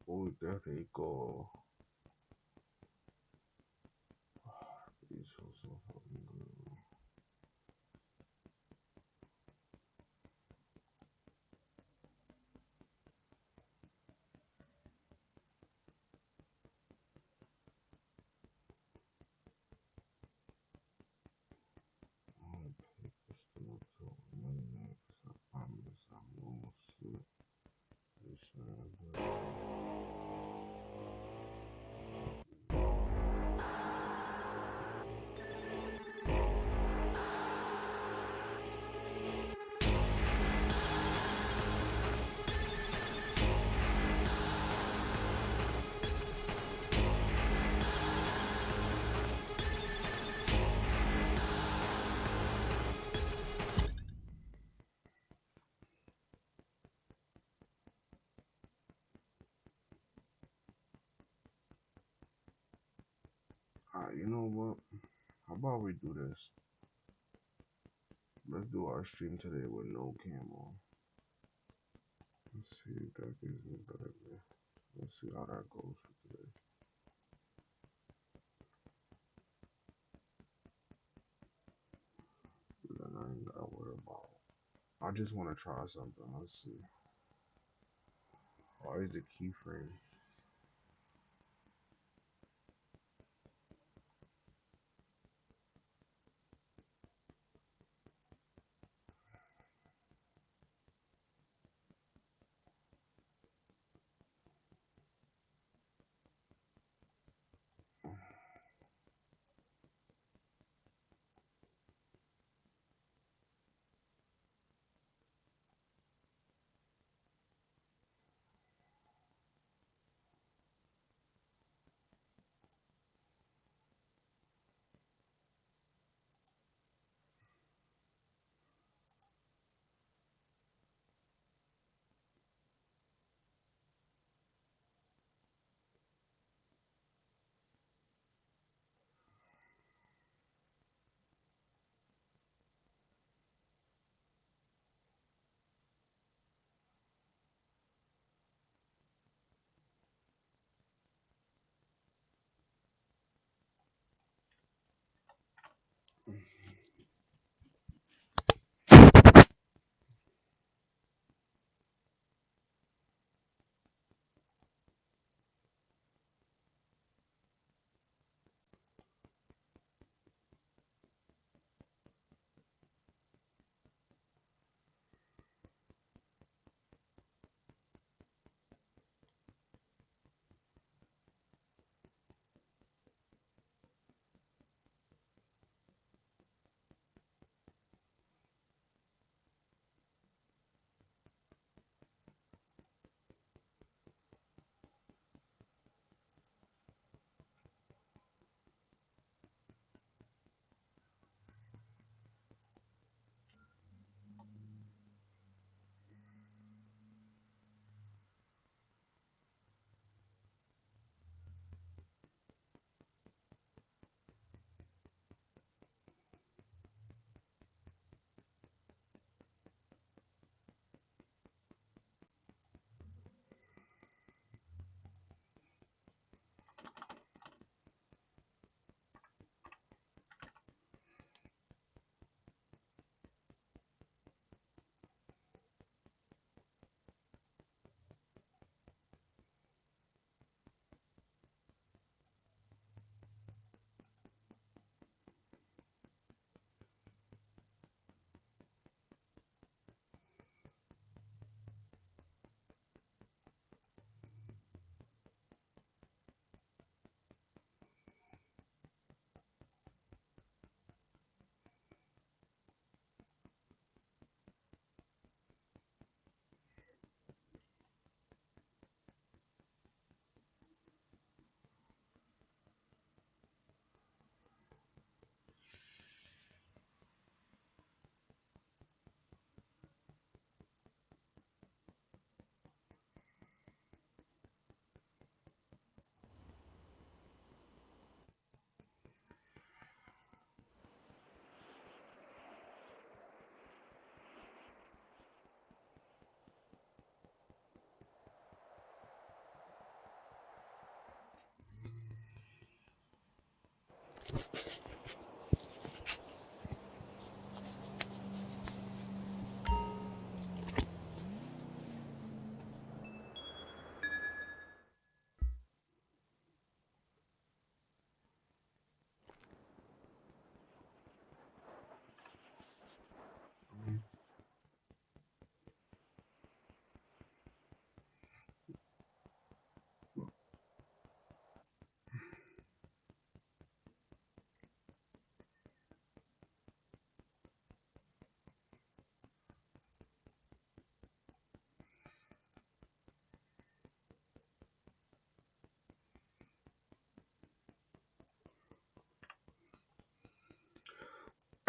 Uy, qué rico. These are so fucking good. I'm gonna take this thing to a minute, 'cause I promise I won't slip. This Alright, you know what? How about we do this? Let's do our stream today with no cam on. Let's see if that gives me better. Let's see how that goes for today. Then I ain't gotta worry about. I just want to try something. Let's see. Why is it keyframe?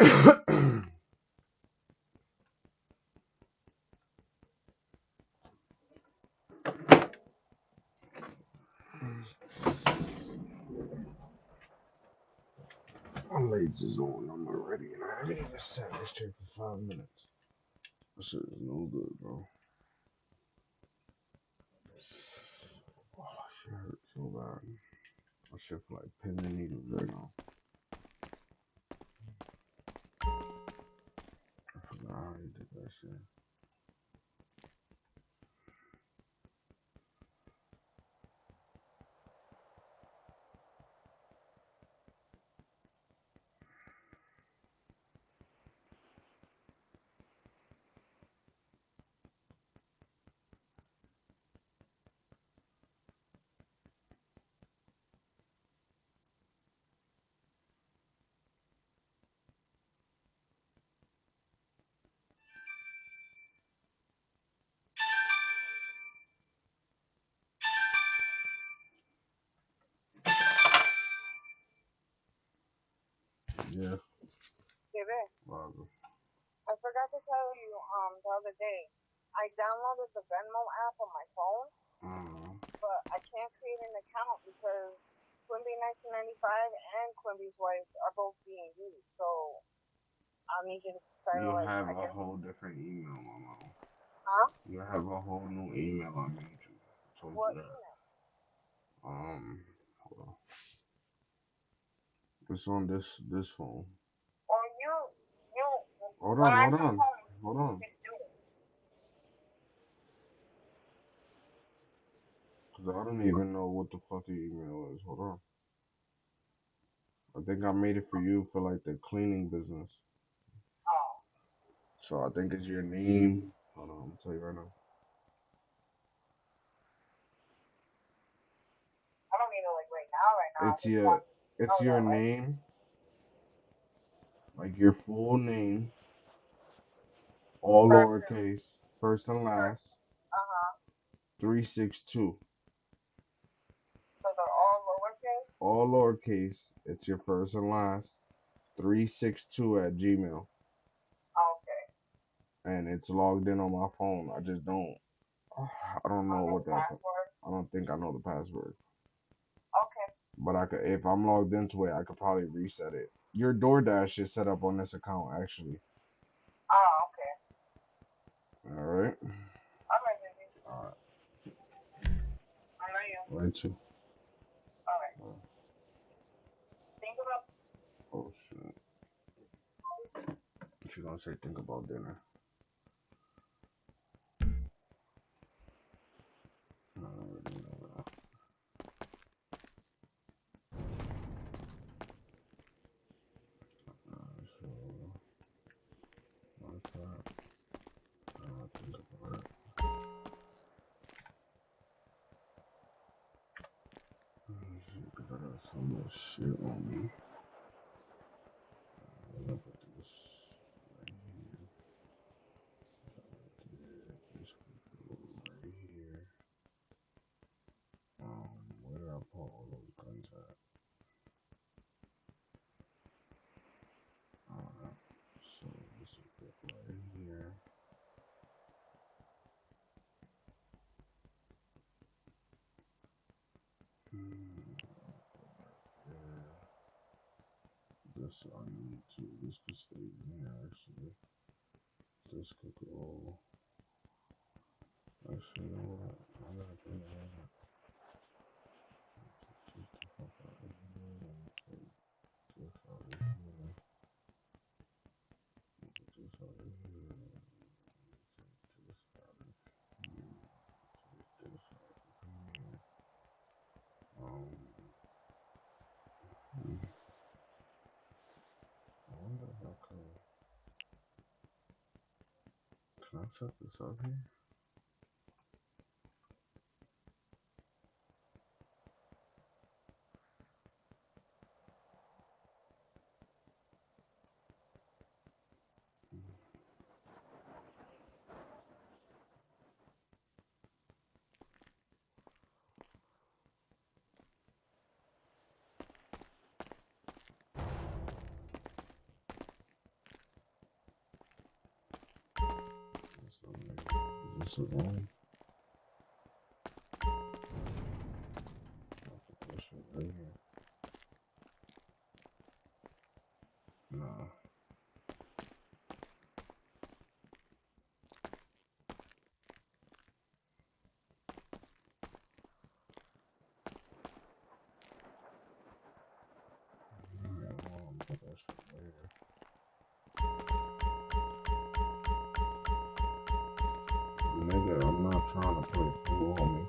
My legs is on. I'm already, and I haven't even sat in this chair for 5 minutes. This shit is no good, bro. Oh, shit hurts so bad. I shit feel like pins and needles right now. I forgot how you did that shit. Yeah. Baby, Whatever. I forgot to tell you the other day. I downloaded the Venmo app on my phone, but I can't create an account because Quimby 1995 and Quimby's wife are both being used. So I need you to try to You like, have I a guess, whole different email, mama. huh? You have a whole new email I made you. I told you What that. email? Hold on. It's on this phone. Or you, Hold when on, I hold come on, home, hold you on. can do it. Cause I don't even know what the fuck the email is. Hold on. I think I made it for you for like the cleaning business. Oh, So I think it's your name. Hold on, I'm gonna tell you right now. I don't need it like right now. Right now, I It's just your want you to it's know your that, right? name, like your full name, all First and lowercase, first and first. last, 362. So they're all lowercase. All lowercase. It's your first and last, 362 at Gmail. Okay. And it's logged in on my phone. I just don't. I don't I know know what the that. password. I don't think I know the password. Okay. But I could, if I'm logged into it, I could probably reset it. Your DoorDash is set up on this account, actually. Ah, okay. All right. All right, baby. All right. I know you. Right too. All right. Uh, Think about. oh shit. She gonna say think about dinner. I already know that. So like that. Think about it. Shit, 'cause I got so much shit on me. I'm gonna put this right here. This could go right here. Where did I put all those guns at? Alright. So this will go right here. There. This I need to. This could stay in here actually. This could go. Actually, you know what? I'm gonna think about it. Take the fuck out of here. Take this out of here. Take this out of here. Take this out of here. Take this out of here. Um, I wonder if I could. Can I set this up here? this again. I'll put that shit right here. Nah. Put that shit right here. Nigga, I'm not trying to play pool, homie.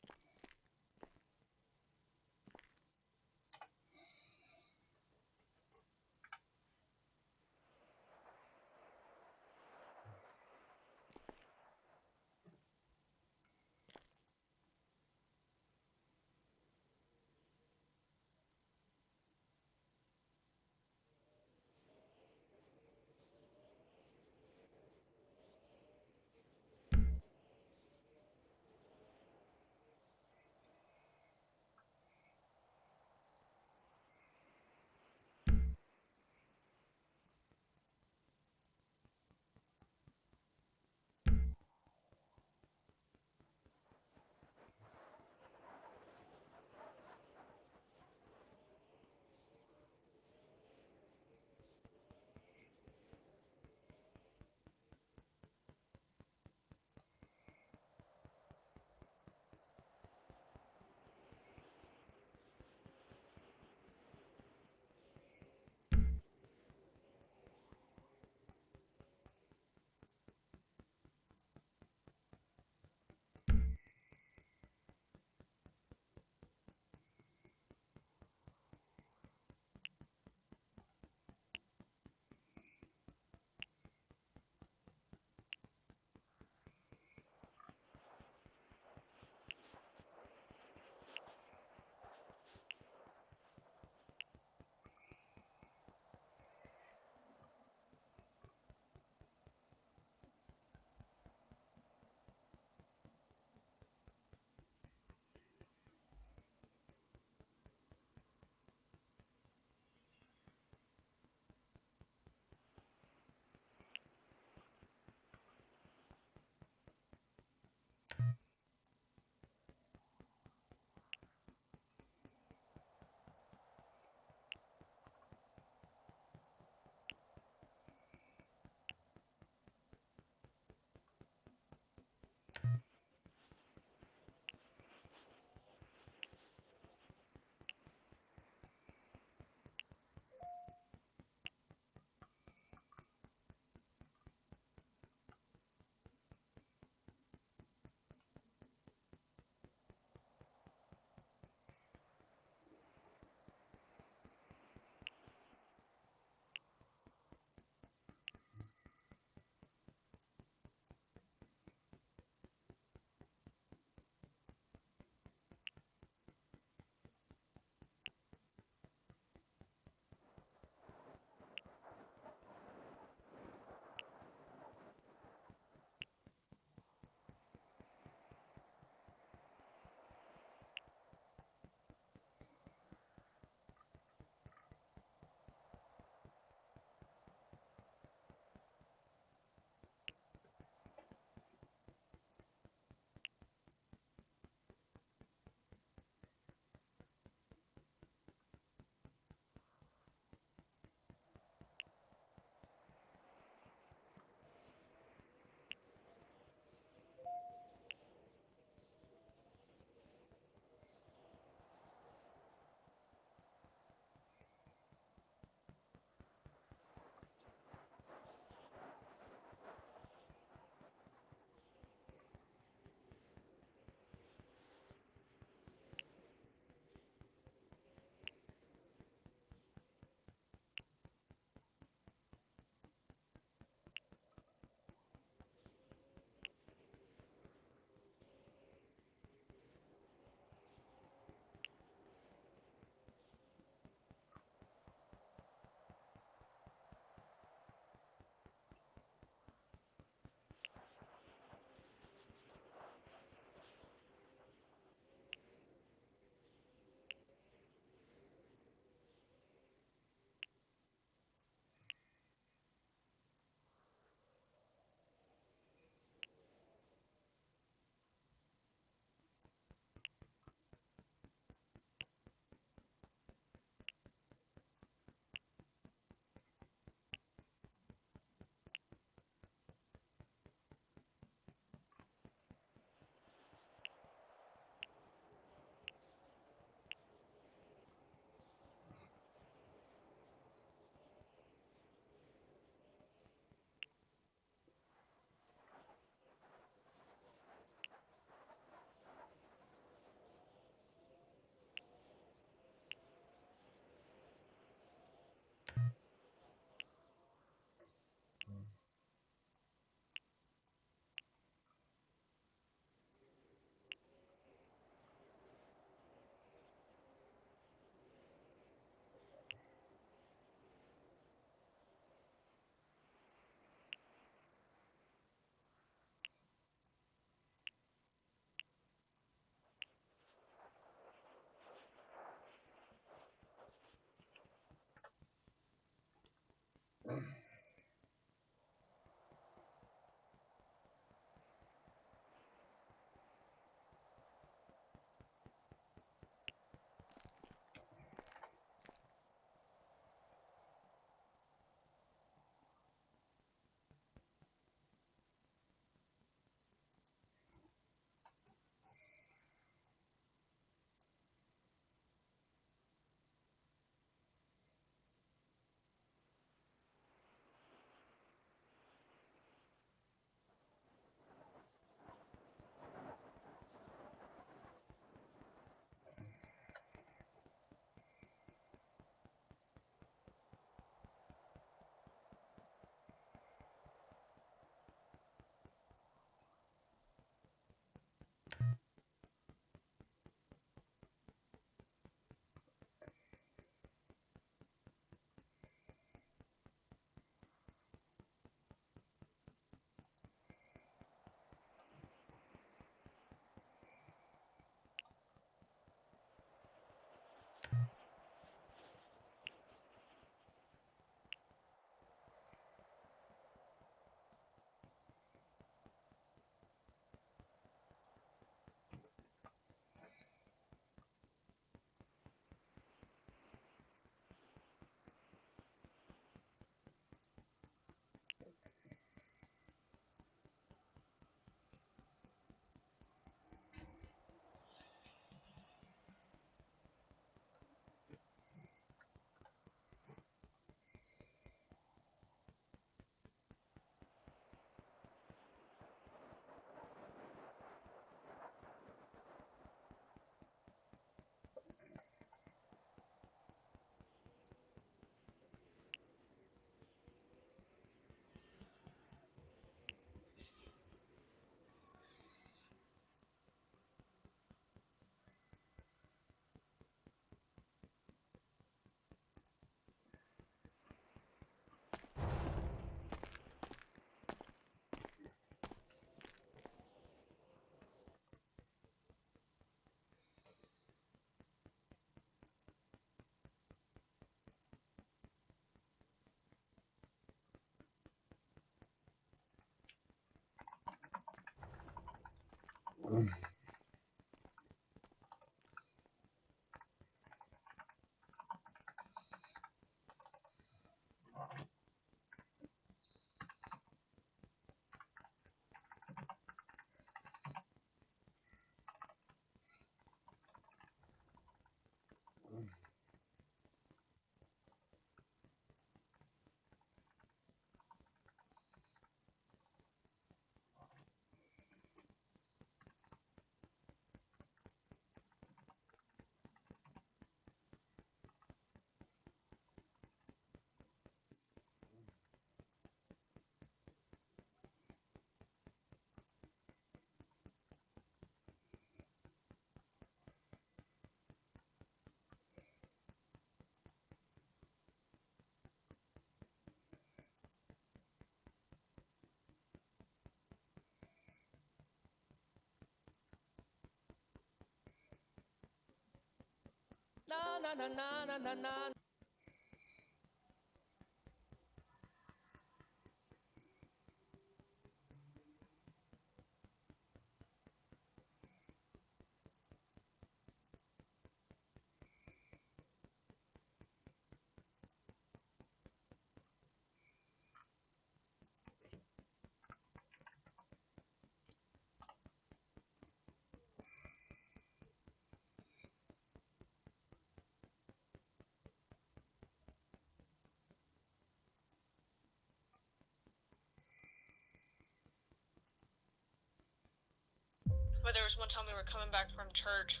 But there was one time we were coming back from church.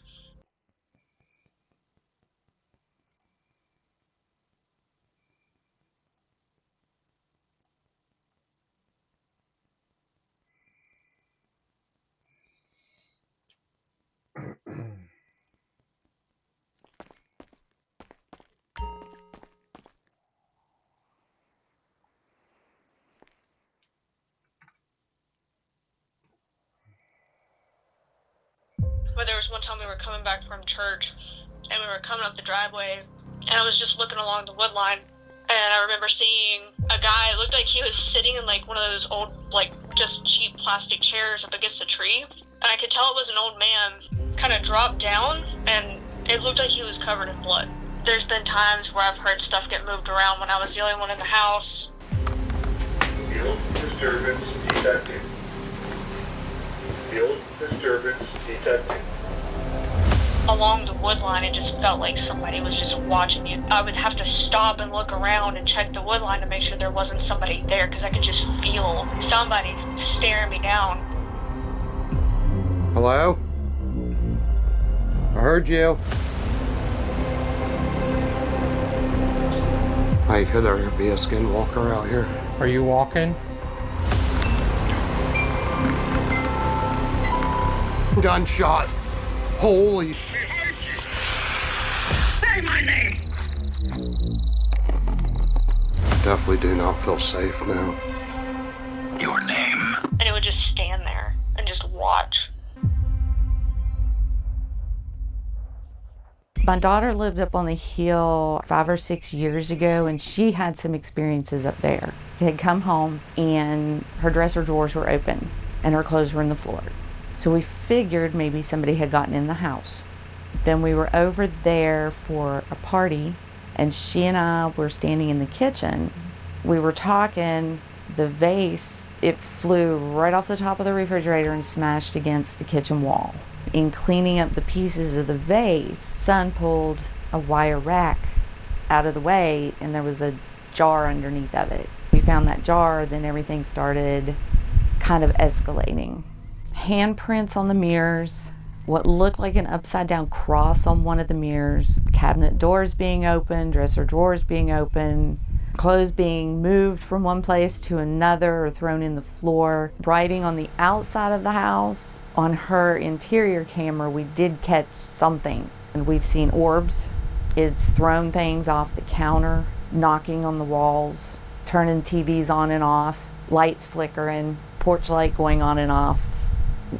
But there was one time we were coming back from church, and we were coming up the driveway, and I was just looking along the wood line, and I remember seeing a guy. It looked like he was sitting in like one of those old, like just cheap plastic chairs up against a tree, and I could tell it was an old man. Kind of dropped down, and it looked like he was covered in blood. There's been times where I've heard stuff get moved around when I was the only one in the house. Field disturbance detected. Field disturbance detected. Along the wood line, it just felt like somebody was just watching you. I would have to stop and look around and check the wood line to make sure there wasn't somebody there, because I could just feel somebody staring me down. Hello? I heard you. Hey, could there be a skinwalker out here? Are you walking? Gunshot. Holy. Say my name. Definitely do not feel safe now. Your name. And it would just stand there and just watch. My daughter lived up on the hill 5 or 6 years ago, and she had some experiences up there. She had come home and her dresser drawers were open and her clothes were on the floor. So we figured maybe somebody had gotten in the house. Then we were over there for a party, and she and I were standing in the kitchen. We were talking, the vase, it flew right off the top of the refrigerator and smashed against the kitchen wall. In cleaning up the pieces of the vase, Son pulled a wire rack out of the way, and there was a jar underneath of it. We found that jar, then everything started kind of escalating. Handprints on the mirrors, what looked like an upside down cross on one of the mirrors, cabinet doors being open, dresser drawers being open, clothes being moved from one place to another or thrown in the floor, writing on the outside of the house. On her interior camera, we did catch something, and we've seen orbs. It's thrown things off the counter, knocking on the walls, turning TVs on and off, lights flickering, porch light going on and off.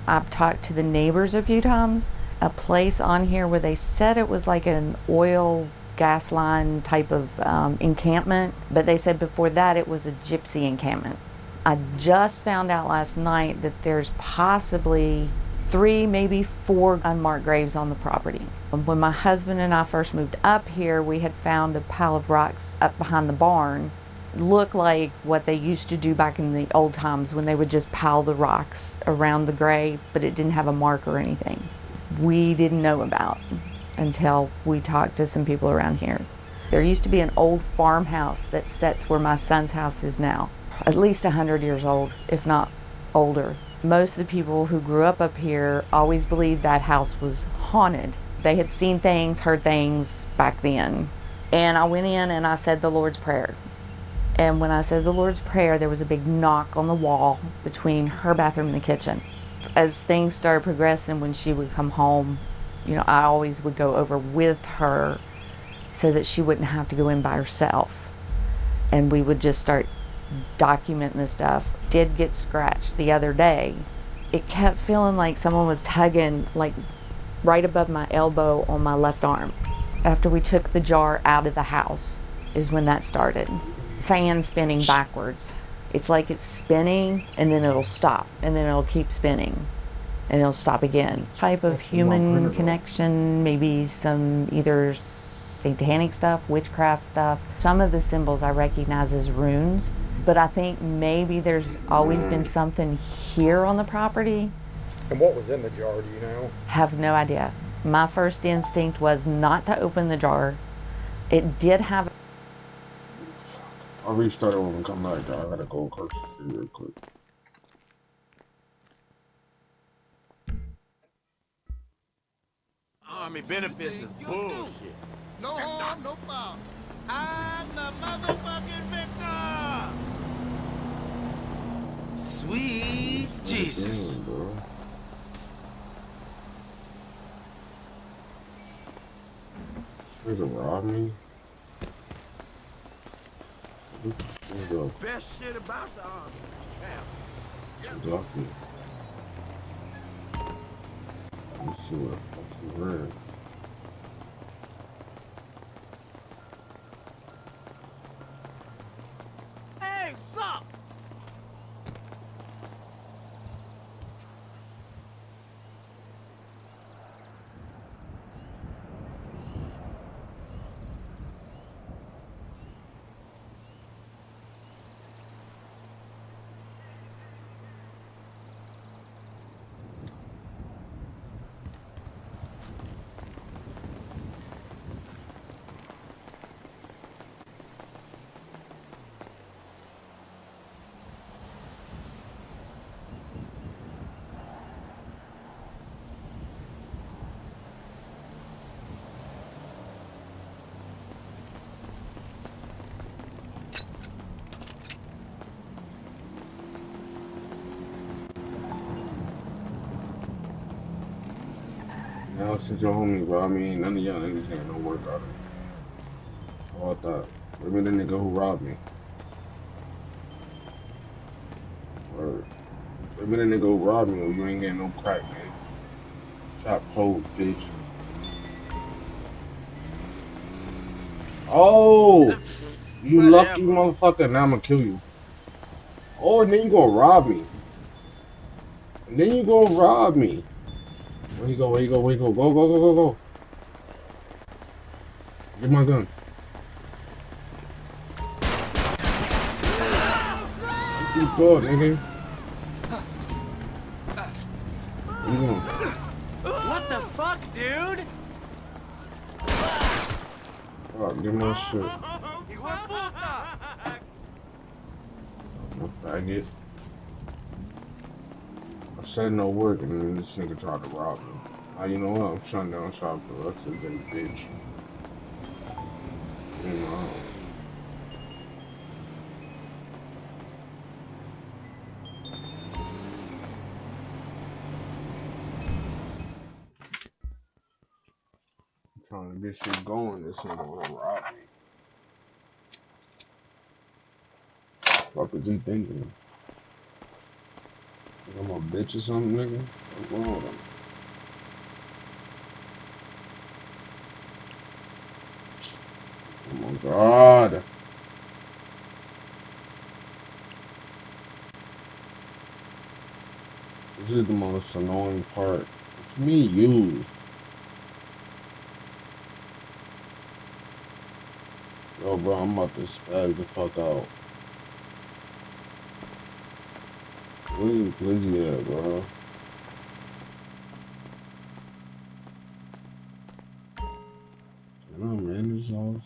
I've talked to the neighbors a few times. A place on here where they said it was like an oil gas line type of encampment, but they said before that it was a gypsy encampment. I just found out last night that there's possibly 3, maybe 4 unmarked graves on the property. When my husband and I first moved up here, we had found a pile of rocks up behind the barn. Looked like what they used to do back in the old times when they would just pile the rocks around the grave, but it didn't have a mark or anything. We didn't know about until we talked to some people around here. There used to be an old farmhouse that sits where my son's house is now, at least 100 years old, if not older. Most of the people who grew up here always believed that house was haunted. They had seen things, heard things back then. And I went in and I said the Lord's Prayer. And when I said the Lord's Prayer, there was a big knock on the wall between her bathroom and the kitchen. As things started progressing, when she would come home, you know, I always would go over with her so that she wouldn't have to go in by herself. And we would just start documenting this stuff. Did get scratched the other day. It kept feeling like someone was tugging like right above my elbow on my left arm. After we took the jar out of the house is when that started. Fan spinning backwards. It's like it's spinning and then it'll stop and then it'll keep spinning and it'll stop again. Type of human connection, maybe some either satanic stuff, witchcraft stuff. Some of the symbols I recognize as runes, but I think maybe there's always been something here on the property. And what was in the jar, do you know? Have no idea. My first instinct was not to open the jar. It did have. I'll restart it when we come back. I gotta go across the street real quick. Army benefits is bullshit. No harm, no foul. I'm the motherfucking victor! Sweet Jesus. Damn, bro. There's a rob me. Best shit about the army is travel. Exactly. Let's see what fucking red. Hey, sup? Now since your homie robbed me, none of y'all niggas ain't no work out of it. How about that? Remember the nigga who robbed me? Or remember the nigga who robbed me? Or you ain't getting no crack, man. Chop clothes, bitch. Oh, you lucky motherfucker! Now I'ma kill you. Oh, and then you gonna rob me. And then you gonna rob me. Where you go? Where you go? Where you go? Go, go, go, go, go. Get my gun. You good, nigga. Where you going? What the fuck, dude? Oh, get my shit. No faggot. I said no work, and then this nigga tried to rob me. Now you know what? I'm shutting down shop for the rest of the day, bitch. You know. I'm trying to get shit going. This nigga wanna rob me. What is he thinking? I'm a bitch or something, nigga? What's wrong with him? Oh my god. This is the most annoying part. It's me used. Yo, bro, I'm about to spaz the fuck out. Where you Glizzy at, bro? Can I manage those?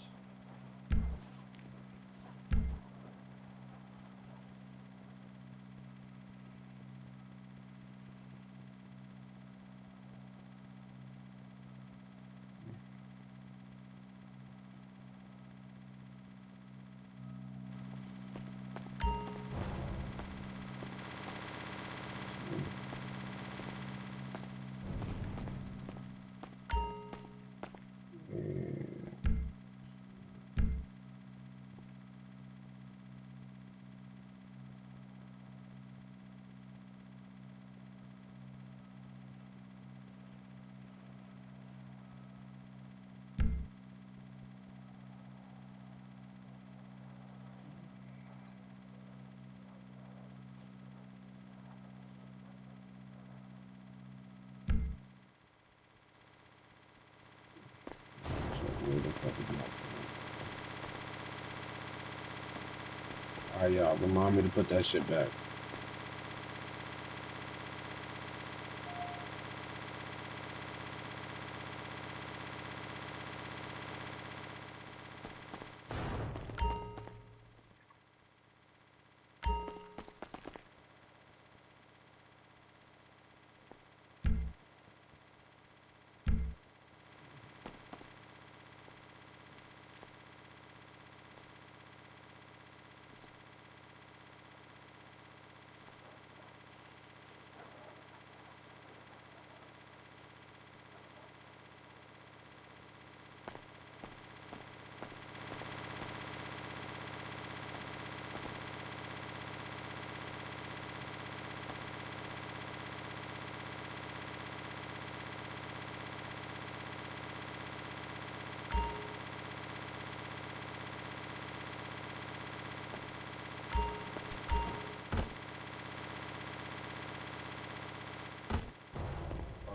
Alright, y'all, remind me to put that shit back.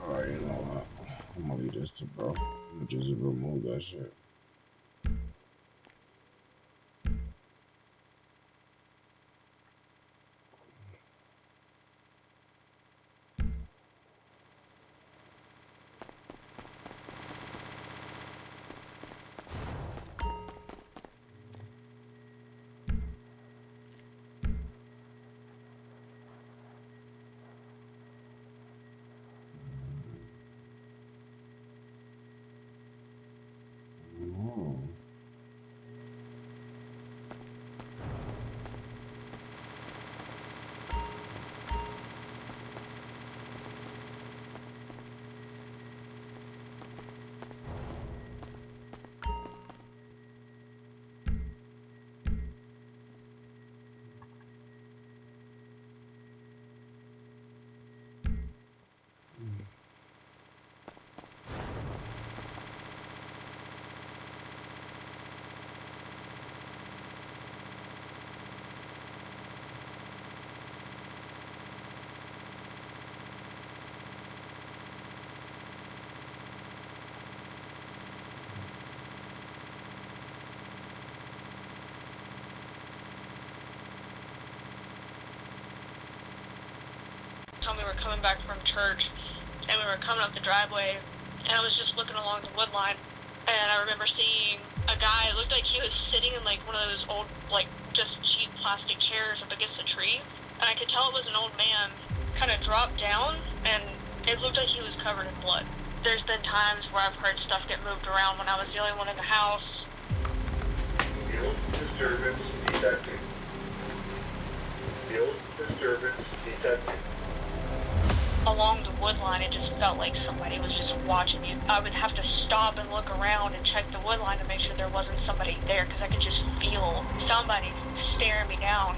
Alright, you know what? I'm gonna leave this to bro. I'm gonna just remove that shit. We were coming back from church and we were coming up the driveway and I was just looking along the wood line and I remember seeing a guy. It looked like he was sitting in like one of those old like just cheap plastic chairs up against a tree, and I could tell it was an old man. Kind of dropped down and it looked like he was covered in blood. There's been times where I've heard stuff get moved around when I was the only one in the house. Field disturbance detected. Field disturbance detected. Along the wood line, it just felt like somebody was just watching you. I would have to stop and look around and check the wood line to make sure there wasn't somebody there, because I could just feel somebody staring me down.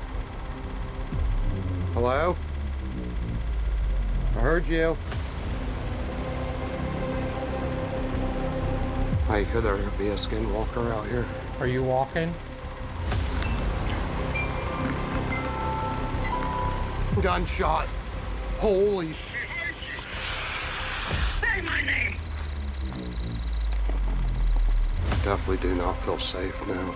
Hello? I heard you. Hey, could there be a skinwalker out here? Are you walking? Gunshot. Holy Say my name. Definitely do not feel safe now.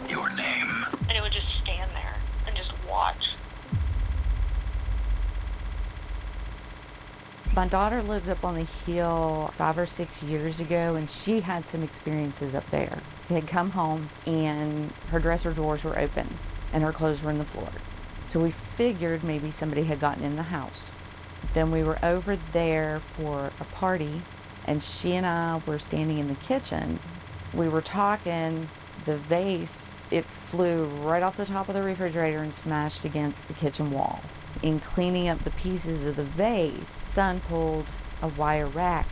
Your name. And it would just stand there and just watch. My daughter lived up on the hill 5 or 6 years ago, and she had some experiences up there. She had come home and her dresser drawers were open and her clothes were on the floor. So we figured maybe somebody had gotten in the house. Then we were over there for a party, and she and I were standing in the kitchen. We were talking, the vase, it flew right off the top of the refrigerator and smashed against the kitchen wall. In cleaning up the pieces of the vase, Son pulled a wire rack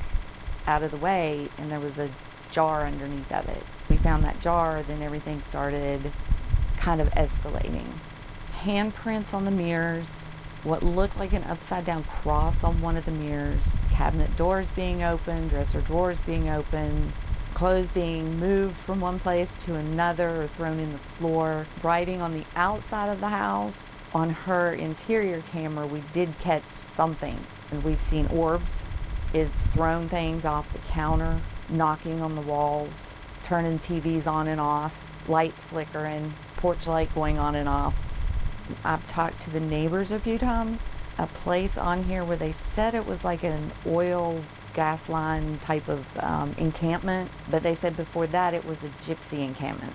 out of the way, and there was a jar underneath of it. We found that jar, then everything started kind of escalating. Handprints on the mirrors, what looked like an upside down cross on one of the mirrors, cabinet doors being open, dresser drawers being open, clothes being moved from one place to another or thrown in the floor, writing on the outside of the house. On her interior camera, we did catch something, and we've seen orbs. It's thrown things off the counter, knocking on the walls, turning TVs on and off, lights flickering, porch light going on and off. I've talked to the neighbors a few times. A place on here where they said it was like an oil gas line type of encampment, but they said before that it was a gypsy encampment.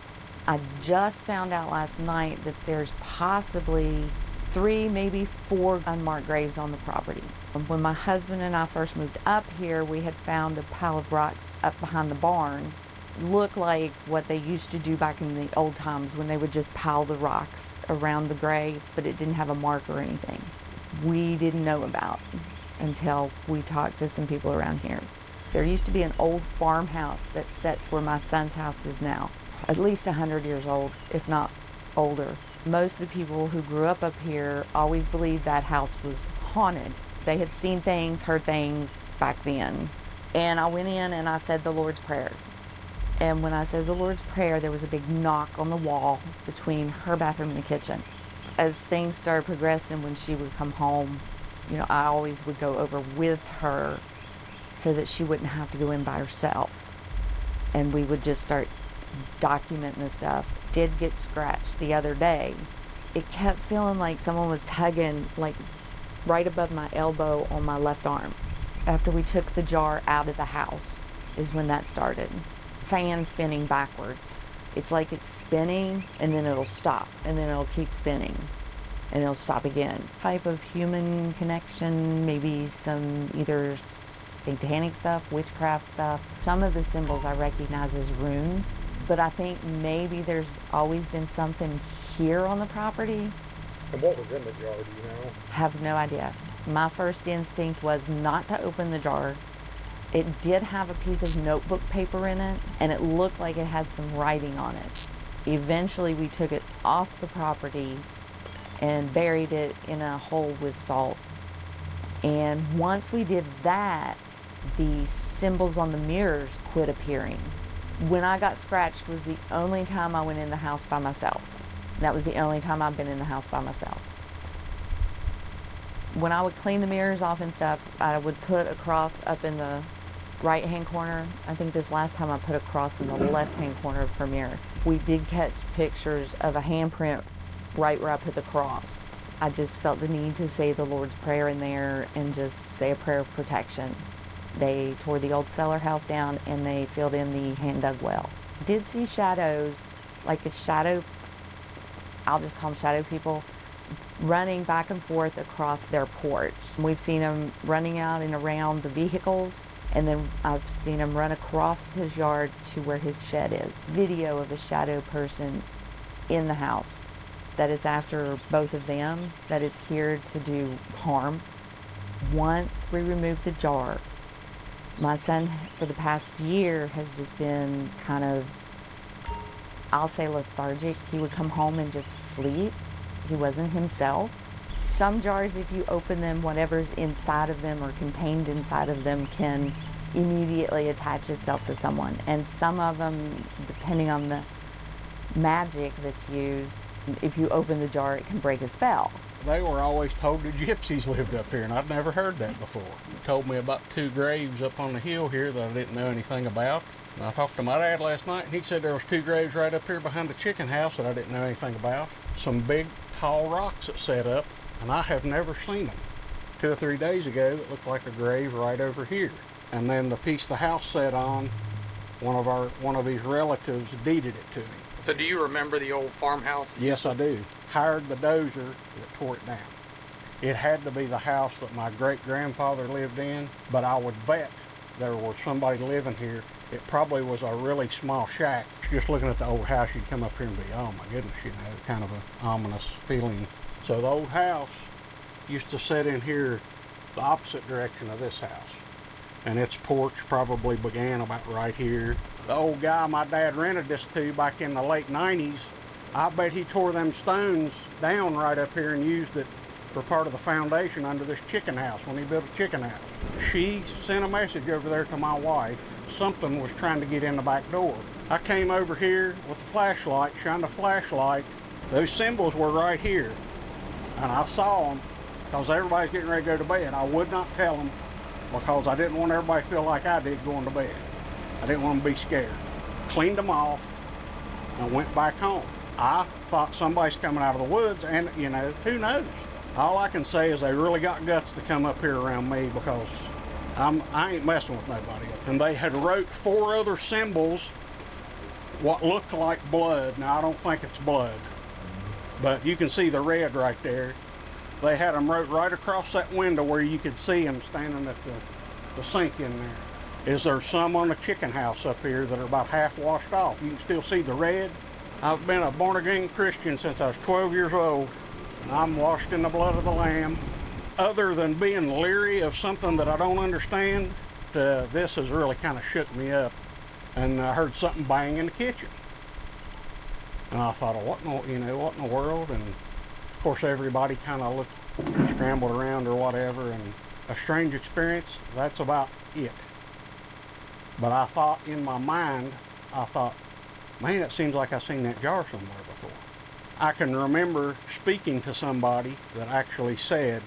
I just found out last night that there's possibly 3, maybe 4 unmarked graves on the property. When my husband and I first moved up here, we had found a pile of rocks up behind the barn. Looked like what they used to do back in the old times when they would just pile the rocks around the grave, but it didn't have a mark or anything. We didn't know about until we talked to some people around here. There used to be an old farmhouse that sits where my son's house is now. At least 100 years old, if not older. Most of the people who grew up here always believed that house was haunted. They had seen things, heard things back then. And I went in and I said the Lord's Prayer. And when I said the Lord's Prayer, there was a big knock on the wall between her bathroom and the kitchen. As things started progressing, when she would come home, you know, I always would go over with her so that she wouldn't have to go in by herself. And we would just start documenting the stuff. Did get scratched the other day. It kept feeling like someone was tugging like right above my elbow on my left arm. After we took the jar out of the house is when that started. Fan spinning backwards. It's like it's spinning and then it'll stop and then it'll keep spinning and it'll stop again. Type of human connection, maybe some either satanic stuff, witchcraft stuff. Some of the symbols I recognize as runes, but I think maybe there's always been something here on the property. And what was in the jar, do you know? Have no idea. My first instinct was not to open the jar. It did have a piece of notebook paper in it, and it looked like it had some writing on it. Eventually, we took it off the property and buried it in a hole with salt. And once we did that, the symbols on the mirrors quit appearing. When I got scratched was the only time I went in the house by myself. That was the only time I've been in the house by myself. When I would clean the mirrors off and stuff, I would put a cross up in the right-hand corner. I think this last time I put a cross in the left-hand corner of her mirror. We did catch pictures of a handprint right where I put the cross. I just felt the need to say the Lord's Prayer in there and just say a prayer of protection. They tore the old cellar house down and they filled in the hand-dug well. Did see shadows, like a shadow, I'll just call them shadow people, running back and forth across their porch. We've seen them running out and around the vehicles, and then I've seen him run across his yard to where his shed is. Video of a shadow person in the house, that it's after both of them, that it's here to do harm. Once we removed the jar, my son for the past year has just been kind of, I'll say lethargic. He would come home and just sleep. He wasn't himself. Some jars, if you open them, whatever's inside of them or contained inside of them can immediately attach itself to someone. And some of them, depending on the magic that's used, If you open the jar, it can break a spell. They were always told the gypsies lived up here, and I'd never heard that before. They told me about 2 graves up on the hill here that I didn't know anything about. And I talked to my dad last night, and he said there was 2 graves right up here behind the chicken house that I didn't know anything about. Some big, tall rocks that set up, and I have never seen them. 2 or 3 days ago, it looked like a grave right over here. And then the piece the house sat on, one of his relatives deeded it to me. So do you remember the old farmhouse? Yes, I do. Hired the dozer that tore it down. It had to be the house that my great-grandfather lived in, but I would bet there was somebody living here. It probably was a really small shack. Just looking at the old house, you'd come up here and be, oh my goodness, you know, kind of an ominous feeling. So the old house used to sit in here the opposite direction of this house. And its porch probably began about right here. The old guy my dad rented this to back in the late 90s, I bet he tore them stones down right up here and used it for part of the foundation under this chicken house when he built a chicken house. She sent a message over there to my wife. Something was trying to get in the back door. I came over here with a flashlight, shined a flashlight. Those symbols were right here. And I saw them because everybody's getting ready to go to bed. I would not tell them because I didn't want everybody to feel like I did going to bed. I didn't want them to be scared. Cleaned them off and went back home. I thought somebody's coming out of the woods, and you know, who knows? All I can say is they really got guts to come up here around me because I ain't messing with nobody. And they had wrote 4 other symbols, what looked like blood. Now I don't think it's blood, but you can see the red right there. They had them wrote right across that window where you could see them standing at the sink in there. Is there some on the chicken house up here that are about half washed off? You can still see the red. I've been a born-again Christian since I was 12 years old. I'm washed in the blood of the Lamb. Other than being leery of something that I don't understand, this has really kind of shook me up. And I heard something bang in the kitchen. And I thought, what in the world? And of course, everybody kind of looked, scrambled around or whatever. And a strange experience, that's about it. But I thought in my mind, man, it seems like I've seen that jar somewhere before. I can remember speaking to somebody that actually said,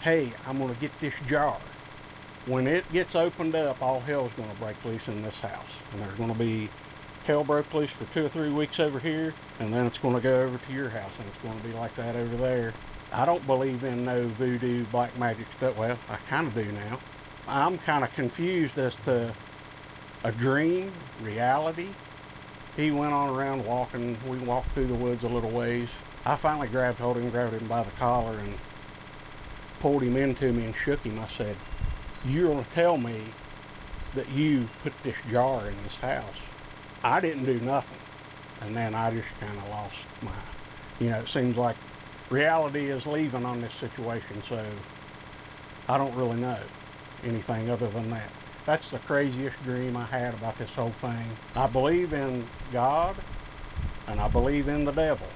hey, I'm going to get this jar. When it gets opened up, all hell's going to break loose in this house. And there's going to be hell broke loose for 2 or 3 weeks over here, and then it's going to go over to your house, and it's going to be like that over there. I don't believe in no voodoo, black magic stuff. Well, I kind of do now. I'm kind of confused as to a dream, reality. He went on around walking. We walked through the woods a little ways. I finally grabbed him by the collar and pulled him into me and shook him. I said, you're going to tell me that you put this jar in this house. I didn't do nothing. And then I just kind of lost it seems like reality is leaving on this situation, so I don't really know anything other than that. That's the craziest dream I had about this whole thing. I believe in God, and I believe in the devil.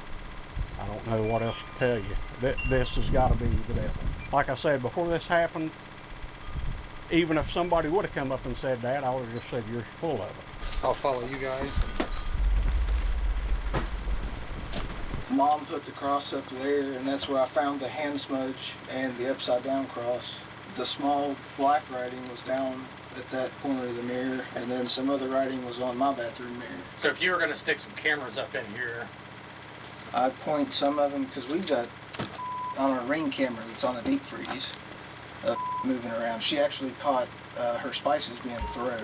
I don't know what else to tell you. This has got to be the devil. Like I said, before this happened, even if somebody would have come up and said that, I would have just said, you're full of it. I'll follow you guys. Mom put the cross up there, and that's where I found the hand smudge and the upside down cross. The small black writing was down at that corner of the mirror, and then some other writing was on my bathroom mirror. So if you were going to stick some cameras up in here, I'd point some of them, because we've got on our Ring camera that's on a deep freeze, moving around. She actually caught her spices being throwed.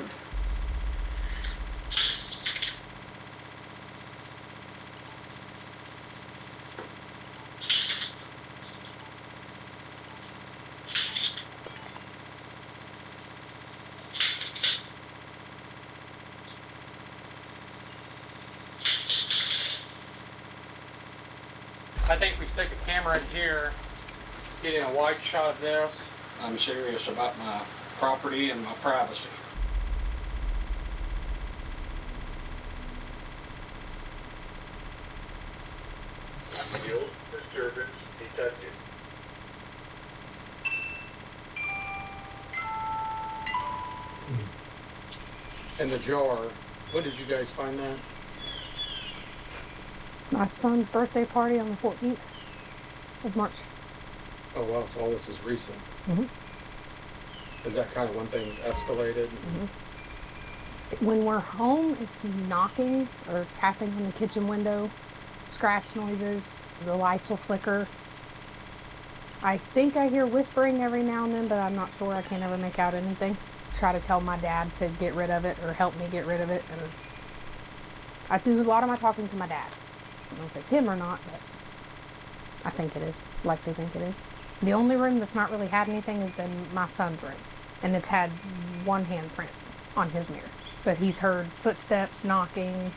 I think we stick a camera in here, getting a wide shot of this. I'm serious about my property and my privacy. Yield disturbance detected. In the jar. When did you guys find that? My son's birthday party on the 14th of March. Oh wow, so all this is recent. Mm-hmm. Is that kind of when things escalated? Mm-hmm. When we're home, it's knocking or tapping on the kitchen window, scratch noises, the lights will flicker. I think I hear whispering every now and then, but I'm not sure. I can't ever make out anything. Try to tell my dad to get rid of it or help me get rid of it. Or I do a lot of my talking to my dad. I don't know if it's him or not, but I think it is. Like to think it is. The only room that's not really had anything has been my son's room, and it's had one handprint on his mirror. But he's heard footsteps, knocking.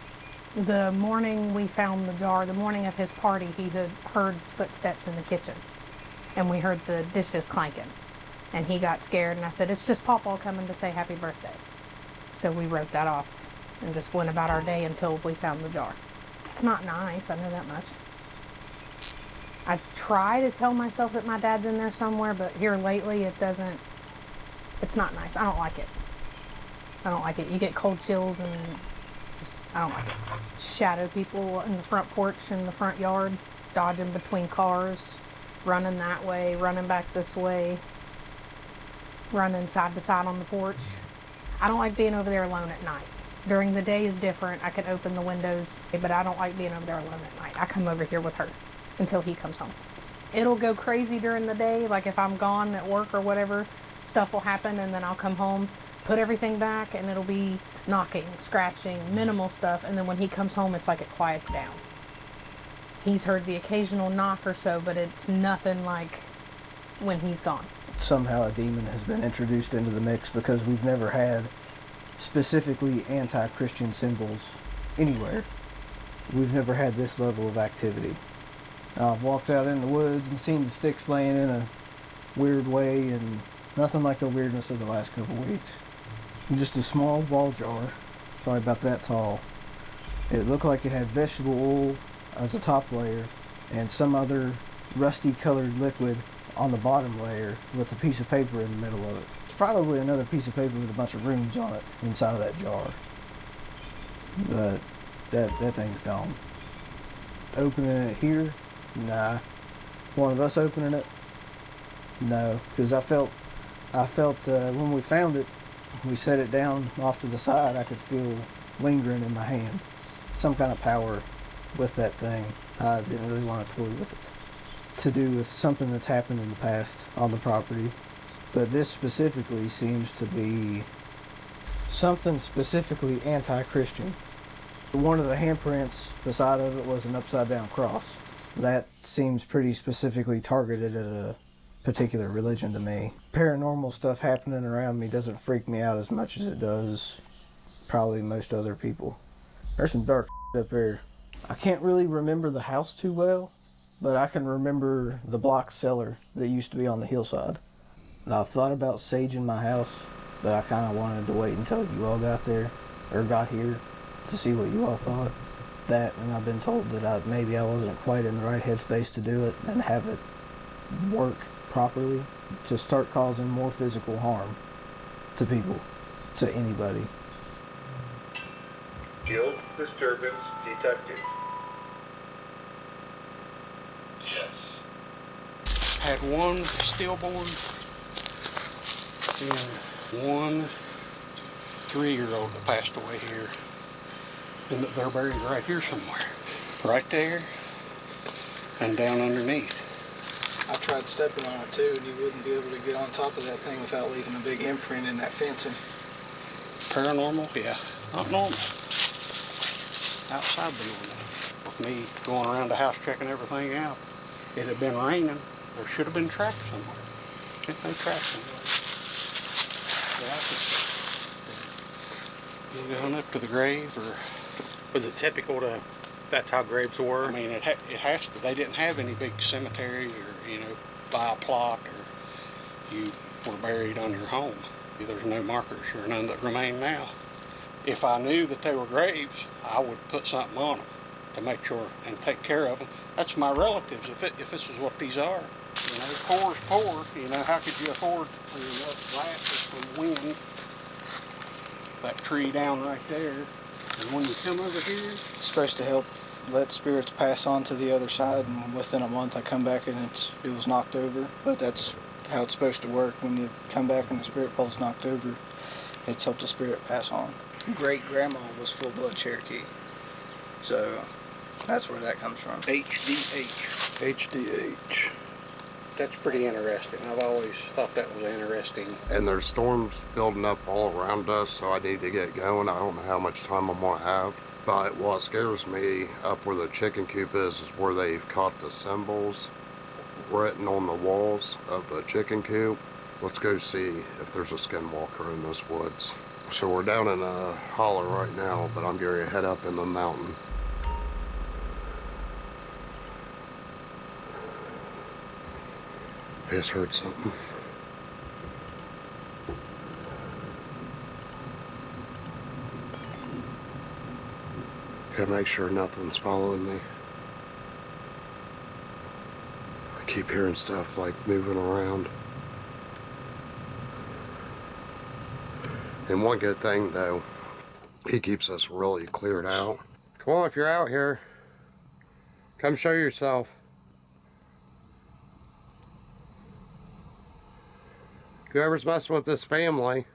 The morning we found the jar, the morning of his party, he had heard footsteps in the kitchen, and we heard the dishes clanking. And he got scared, and I said, "It's just Pawpaw coming to say happy birthday." So we wrote that off and just went about our day until we found the jar. It's not nice, I know that much. I try to tell myself that my dad's in there somewhere, but here lately it's not nice. I don't like it. I don't like it. You get cold chills and I don't like it. Shadow people in the front porch, in the front yard, dodging between cars, running that way, running back this way, running side to side on the porch. I don't like being over there alone at night. During the day is different. I can open the windows, but I don't like being over there alone at night. I come over here with her until he comes home. It'll go crazy during the day, like if I'm gone at work or whatever, stuff will happen, and then I'll come home, put everything back, and it'll be knocking, scratching, minimal stuff, and then when he comes home, it's like it quiets down. He's heard the occasional knock or so, but it's nothing like when he's gone. Somehow a demon has been introduced into the mix because we've never had specifically anti-Christian symbols anywhere. We've never had this level of activity. I've walked out in the woods and seen the sticks laying in a weird way, and nothing like the weirdness of the last couple weeks. Just a small ball jar, probably about that tall. It looked like it had vegetable oil as a top layer and some other rusty colored liquid on the bottom layer with a piece of paper in the middle of it. It's probably another piece of paper with a bunch of runes on it inside of that jar. But that thing's gone. Opening it here? Nah. One of us opening it? No. Because I felt when we found it, we set it down off to the side, I could feel lingering in my hand. Some kind of power with that thing. I didn't really want to toy with it. To do with something that's happened in the past on the property. But this specifically seems to be something specifically anti-Christian. One of the handprints beside of it was an upside down cross. That seems pretty specifically targeted at a particular religion to me. Paranormal stuff happening around me doesn't freak me out as much as it does probably most other people. There's some dark up there. I can't really remember the house too well, but I can remember the block cellar that used to be on the hillside. Now, I've thought about saging my house, but I kind of wanted to wait until you all got there, or got here, to see what you all thought. That, and I've been told that maybe I wasn't quite in the right headspace to do it and have it work properly to start causing more physical harm to people, to anybody. Guilt disturbance detected. Yes. Had one stillborn and one 3-year-old that passed away here. And they're buried right here somewhere. Right there and down underneath. I tried stepping on it too, and you wouldn't be able to get on top of that thing without leaving a big imprint in that fencing. Paranormal? Yeah. Not normal. Outside the normal. With me going around the house checking everything out. It had been raining. There should have been tracks somewhere. There's no tracks somewhere. You going up to the grave, or was it typical to? That's how graves were. I mean, it has to. They didn't have any big cemeteries, or by a plot, or you were buried on your home. There's no markers, or none that remain now. If I knew that they were graves, I would put something on them to make sure and take care of them. That's my relatives. If this is what these are, poor's poor. How could you afford glasses from the wind? That tree down right there, and when you come over here, It's supposed to help let spirits pass on to the other side, and within a month I come back and it was knocked over. But that's how it's supposed to work. When you come back and the spirit pole's knocked over, it's helped the spirit pass on. Great grandma was full blood Cherokee, so that's where that comes from. HDH. HDH. That's pretty interesting. I've always thought that was interesting. And there's storms building up all around us, so I need to get going. I don't know how much time I'm gonna have. But what scares me up where the chicken coop is where they've caught the symbols written on the walls of the chicken coop. Let's go see if there's a skinwalker in this woods. So we're down in a holler right now, but I'm going to head up in the mountain. I just heard something. Gotta make sure nothing's following me. I keep hearing stuff like moving around. And one good thing though, he keeps us really cleared out. Come on, if you're out here, come show yourself. Whoever's messing with this family,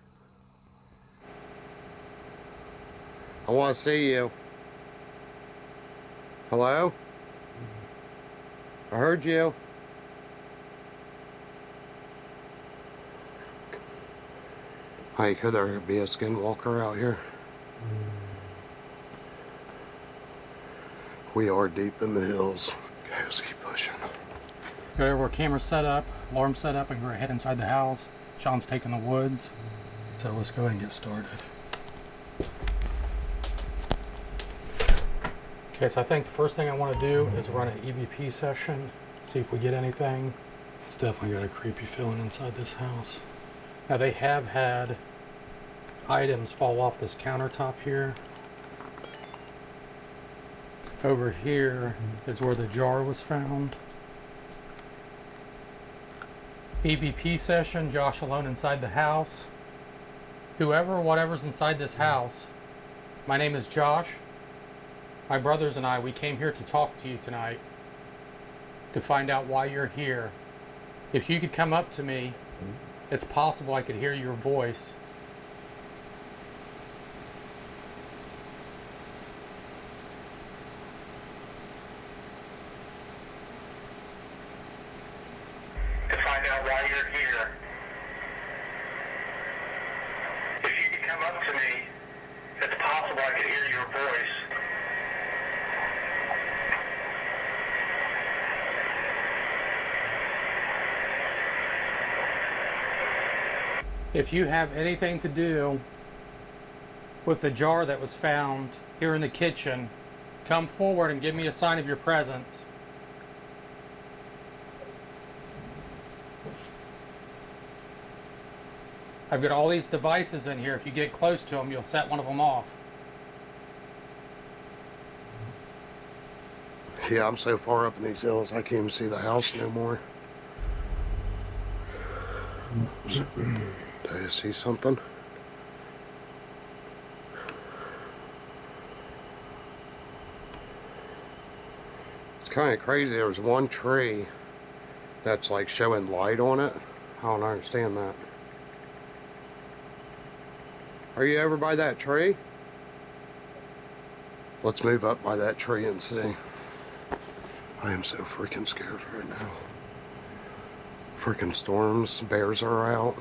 I want to see you. Hello? I heard you. Hey, could there be a skinwalker out here? We are deep in the hills. Okay, let's keep pushing. Go over where camera's set up, alarm set up, and we're head inside the house. Sean's taking the woods. So let's go ahead and get started. Okay, so I think the first thing I want to do is run an EVP session, see if we get anything. It's definitely got a creepy feeling inside this house. Now they have had items fall off this countertop here. Over here is where the jar was found. EVP session, Josh alone inside the house. Whoever, whatever's inside this house, my name is Josh. My brothers and I, we came here to talk to you tonight, to find out why you're here. If you could come up to me, it's possible I could hear your voice. To find out why you're here. If you could come up to me, it's possible I could hear your voice. If you have anything to do with the jar that was found here in the kitchen, come forward and give me a sign of your presence. I've got all these devices in here. If you get close to them, you'll set one of them off. Yeah, I'm so far up in these hills, I can't even see the house no more. Do you see something? It's kind of crazy. There's one tree that's like showing light on it. I don't understand that. Are you over by that tree? Let's move up by that tree and see. I am so freaking scared right now. Freaking storms, bears are out.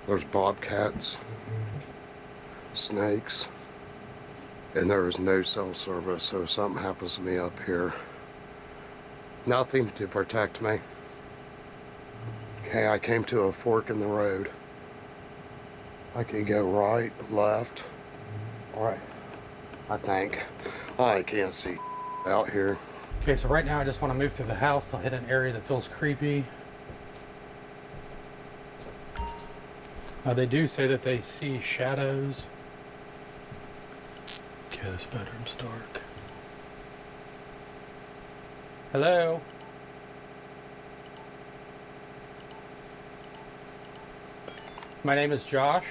There's bobcats, snakes, and there is no cell service, so if something happens to me up here, nothing to protect me. Okay, I came to a fork in the road. I can go right, left, right, I think. I can't see out here. Okay, so right now I just want to move through the house. I'll hit an area that feels creepy. They do say that they see shadows. Okay, this bedroom's dark. Hello? My name is Josh.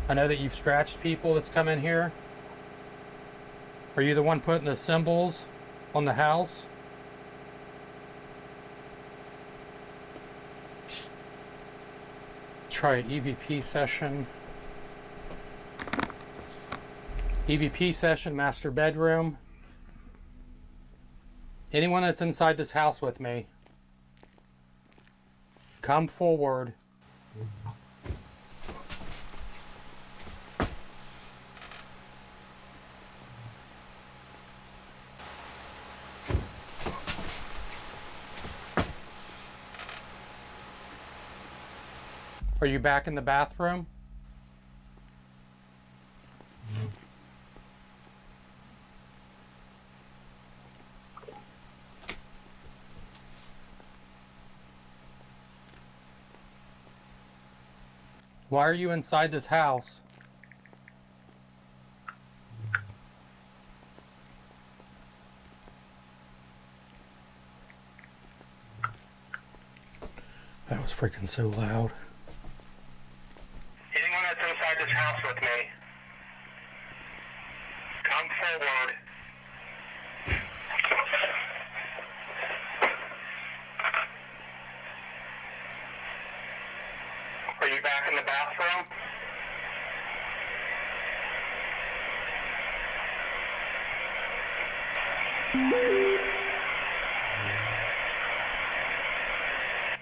I know that you've scratched people that's come in here. Are you the one putting the symbols on the house? Try EVP session. EVP session, master bedroom. Anyone that's inside this house with me, come forward. Are you back in the bathroom? Why are you inside this house? That was freaking so loud. Anyone that's inside this house with me, come forward. Are you back in the bathroom?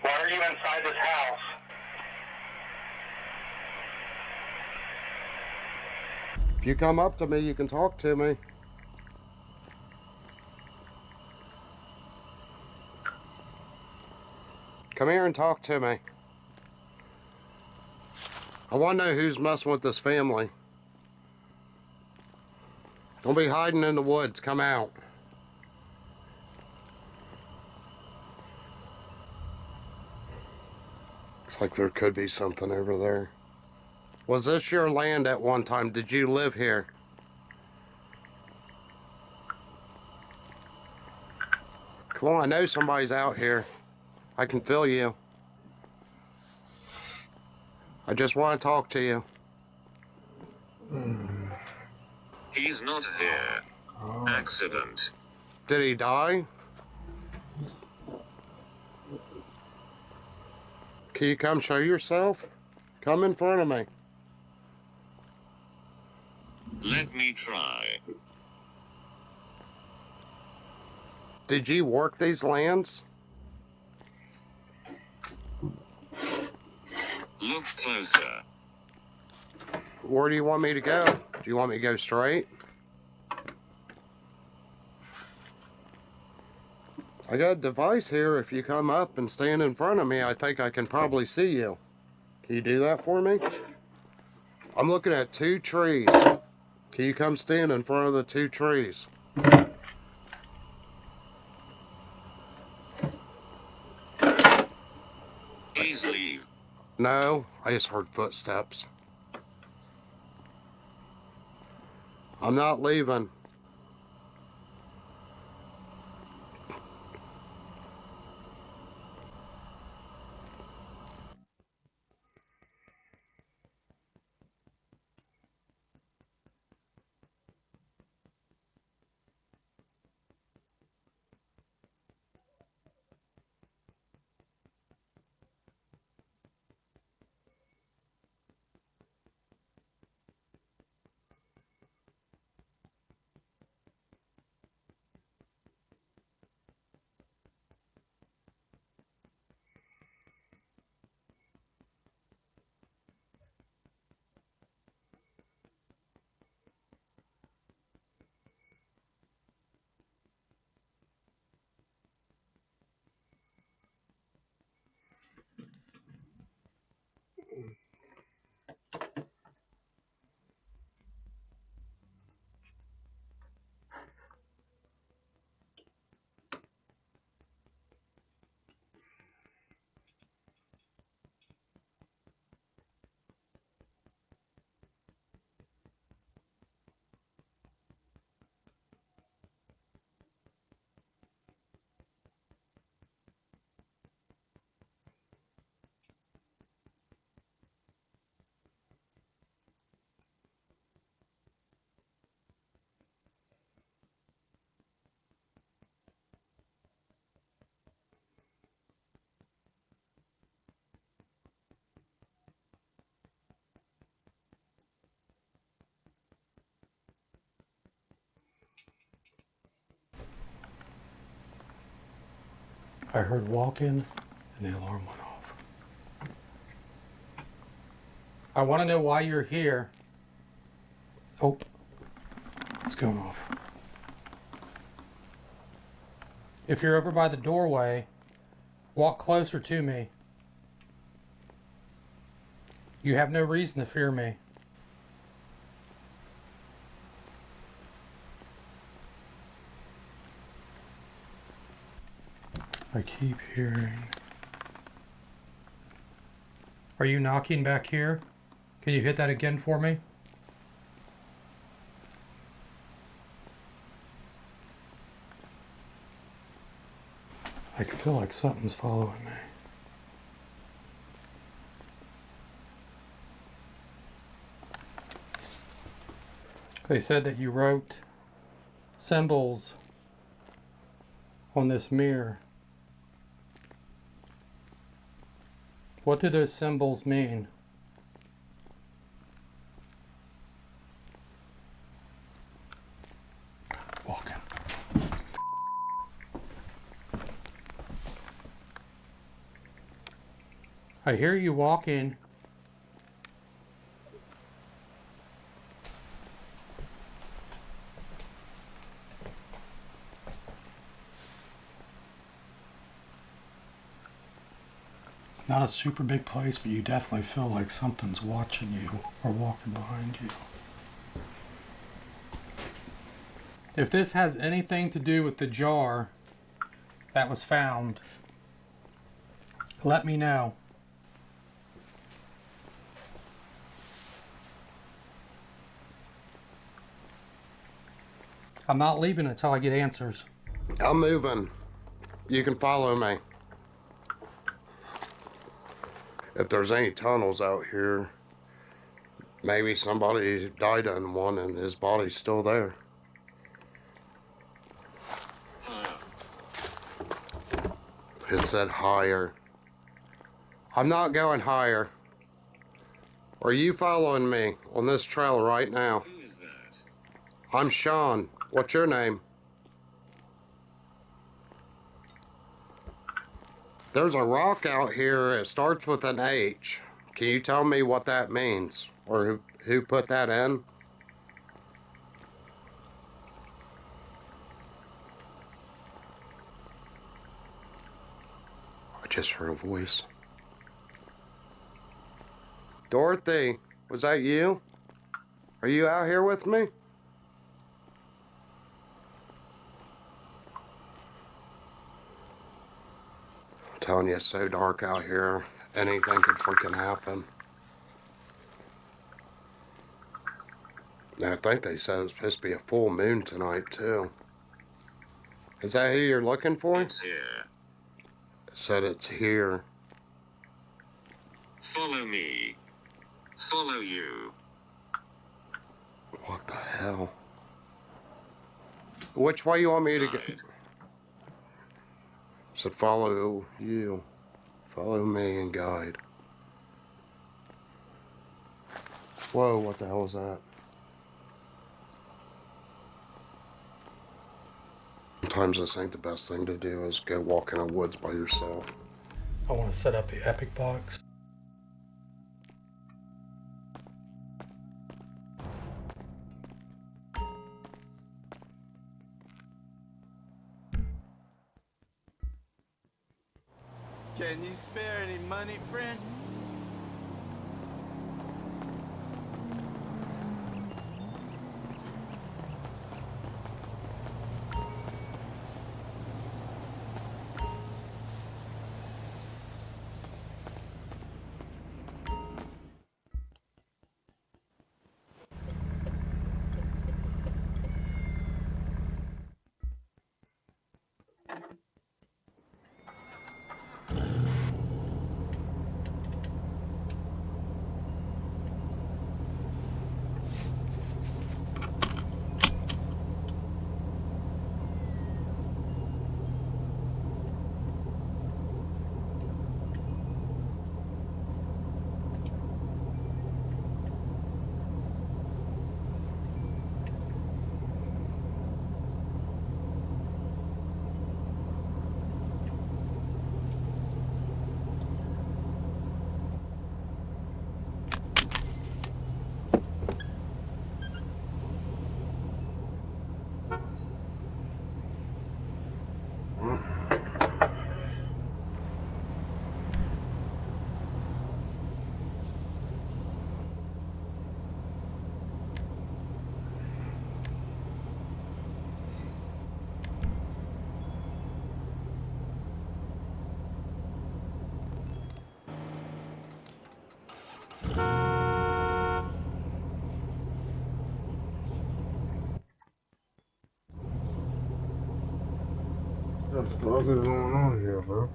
Why are you inside this house? If you come up to me, you can talk to me. Come here and talk to me. I want to know who's messing with this family. Don't be hiding in the woods. Come out. Looks like there could be something over there. Was this your land at one time? Did you live here? Come on, I know somebody's out here. I can feel you. I just want to talk to you. He's not here. Accident. Did he die? Can you come show yourself? Come in front of me. Let me try. Did you work these lands? Look closer. Where do you want me to go? Do you want me to go straight? I got a device here. If you come up and stand in front of me, I think I can probably see you. Can you do that for me? I'm looking at 2 trees. Can you come stand in front of the 2 trees? Please leave. No, I just heard footsteps. I'm not leaving. I heard walking and the alarm went off. I want to know why you're here. Oh, it's going off. If you're over by the doorway, walk closer to me. You have no reason to fear me. I keep hearing. Are you knocking back here? Can you hit that again for me? I feel like something's following me. They said that you wrote symbols on this mirror. What do those symbols mean? Walking. I hear you walking. Not a super big place, but you definitely feel like something's watching you or walking behind you. If this has anything to do with the jar that was found, let me know. I'm not leaving until I get answers. I'm moving. You can follow me. If there's any tunnels out here, maybe somebody died in one and his body's still there. It said higher. I'm not going higher. Are you following me on this trail right now? Who is that? I'm Sean. What's your name? There's a rock out here. It starts with an H. Can you tell me what that means? Or who put that in? I just heard a voice. Dorothy, was that you? Are you out here with me? I'm telling you, it's so dark out here. Anything could freaking happen. And I think they said it's supposed to be a full moon tonight, too. Is that who you're looking for? It's here. It said it's here. Follow me. Follow you. What the hell? Which way you want me to go? Said follow you. Follow me and guide. Whoa, what the hell is that? Sometimes I think the best thing to do is go walk in the woods by yourself. I want to set up the epic box. Can you spare any money, friend? fuck is going on here, bro?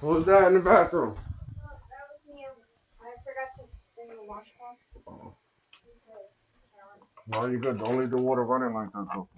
Who's that in the bathroom? That was me. I forgot to bring the washcloth. No, you good. Don't leave the water running like that, though.